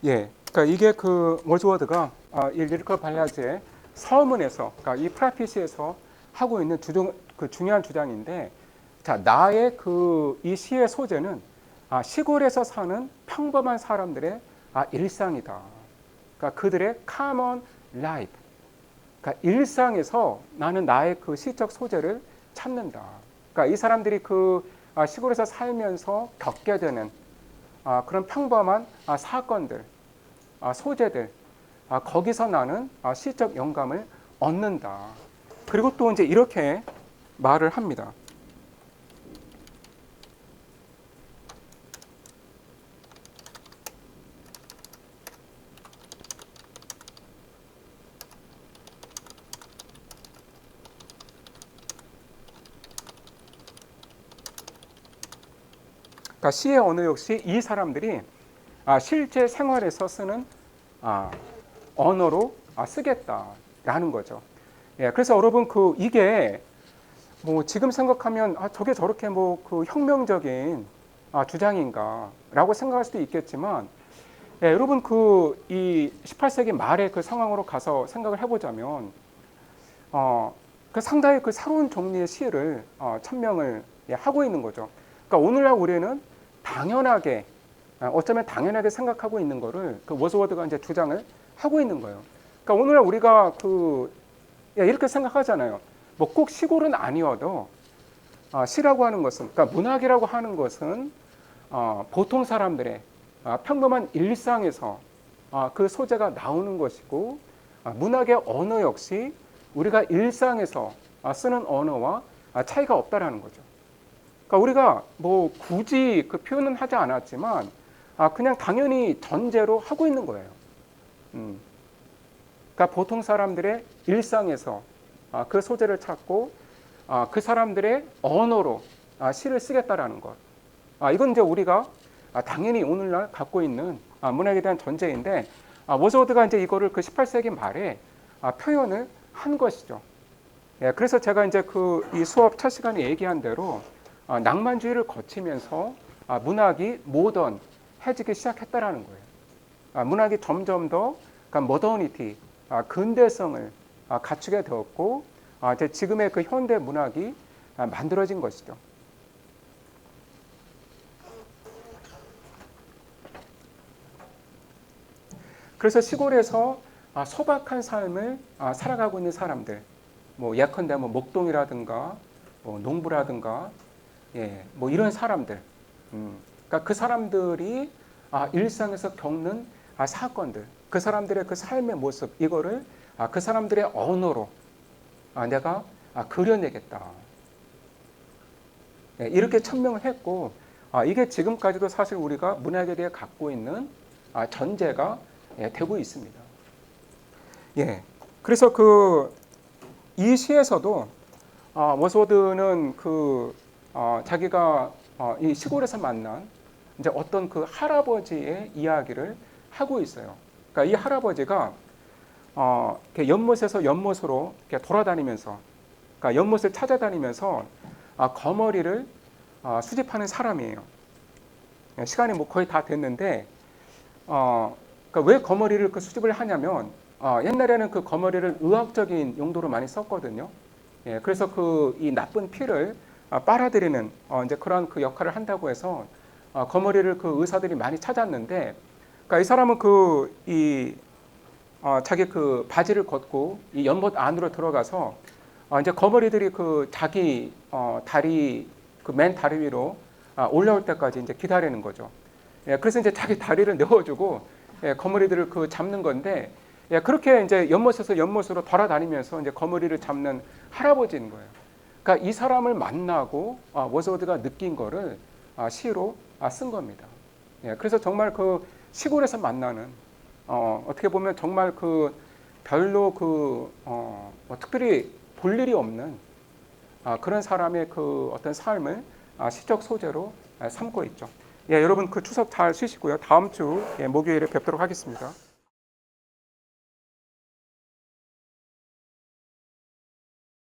Speaker 1: 예, 그러니까 이게 그 워즈워드가 리커 발라즈의 서문에서, 그러니까 이 프라피시에서 하고 있는 그 중요한 주장인데, 자, 나의 그 이 시의 소재는 시골에서 사는 평범한 사람들의 일상이다. 그러니까 그들의 common life. 그러니까 일상에서 나는 나의 그 시적 소재를 찾는다. 그러니까 이 사람들이 그 시골에서 살면서 겪게 되는 그런 평범한 사건들, 소재들, 거기서 나는 시적 영감을 얻는다. 그리고 또 이제 이렇게 말을 합니다. 그러니까 시의 언어 역시 이 사람들이 실제 생활에서 쓰는 언어로 쓰겠다라는 거죠. 예, 그래서 여러분 그 이게 뭐 지금 생각하면 저게 저렇게 뭐 그 혁명적인 주장인가라고 생각할 수도 있겠지만, 예, 여러분 그 이 18세기 말의 그 상황으로 가서 생각을 해보자면 그 상당히 그 새로운 종류의 시를 천명을 하고 있는 거죠. 그러니까 오늘날 우리는 당연하게 어쩌면 당연하게 생각하고 있는 거를 그 워즈워드가 이제 주장을 하고 있는 거예요. 그러니까 오늘날 우리가 그 이렇게 생각하잖아요. 뭐 꼭 시골은 아니어도 시라고 하는 것은, 그러니까 문학이라고 하는 것은 보통 사람들의 평범한 일상에서 그 소재가 나오는 것이고, 문학의 언어 역시 우리가 일상에서 쓰는 언어와 차이가 없다라는 거죠. 그러니까 우리가 뭐 굳이 그 표현은 하지 않았지만 그냥 당연히 전제로 하고 있는 거예요. 그러니까 보통 사람들의 일상에서 그 소재를 찾고 그 사람들의 언어로 시를 쓰겠다라는 것. 이건 이제 우리가 당연히 오늘날 갖고 있는 문학에 대한 전제인데, 워즈워드가 이제 이거를 그 18세기 말에 표현을 한 것이죠. 예, 그래서 제가 이제 그 이 수업 첫 시간에 얘기한 대로 낭만주의를 거치면서 문학이 모던해지기 시작했다라는 거예요. 문학이 점점 더 그러니까 모더니티, 근대성을 갖추게 되었고, 이제 지금의 그 현대 문학이 만들어진 것이죠. 그래서 시골에서 소박한 삶을 살아가고 있는 사람들, 뭐 예컨대 뭐 목동이라든가 뭐 농부라든가, 예, 뭐 이런 사람들, 그러니까 그 사람들이 일상에서 겪는 사건들, 그 사람들의 그 삶의 모습, 이거를 그 사람들의 언어로 내가 그려내겠다. 예, 이렇게 천명을 했고, 이게 지금까지도 사실 우리가 문학에 대해 갖고 있는 전제가 되고 있습니다. 예, 그래서 그 이 시에서도 워스워드는 그 자기가 이 시골에서 만난 이제 어떤 그 할아버지의 이야기를 하고 있어요. 그러니까 이 할아버지가 이렇게 연못에서 연못으로 이렇게 돌아다니면서, 그러니까 연못을 찾아다니면서 거머리를 수집하는 사람이에요. 시간이 뭐 거의 다 됐는데, 그러니까 왜 거머리를 그 수집을 하냐면 옛날에는 그 거머리를 의학적인 용도로 많이 썼거든요. 예, 그래서 그 이 나쁜 피를 빨아들이는 이제 그런 그 역할을 한다고 해서 거머리를 그 의사들이 많이 찾았는데, 그러니까 이 사람은 자기 그 바지를 걷고 이 연못 안으로 들어가서 이제 거머리들이 그 자기 다리 그 맨 다리 위로 올라올 때까지 이제 기다리는 거죠. 예, 그래서 이제 자기 다리를 내어주고 거머리들을 그 잡는 건데, 예, 그렇게 이제 연못에서 연못으로 돌아다니면서 이제 거머리를 잡는 할아버지인 거예요. 그러니까 이 사람을 만나고 워즈워드가 느낀 거를 시로 쓴 겁니다. 예, 그래서 정말 그 시골에서 만나는 어떻게 보면 정말 그 별로 뭐 특별히 볼 일이 없는 그런 사람의 그 어떤 삶을 시적 소재로 삼고 있죠. 예, 여러분 그 추석 잘 쉬시고요. 다음 주 목요일에 뵙도록 하겠습니다.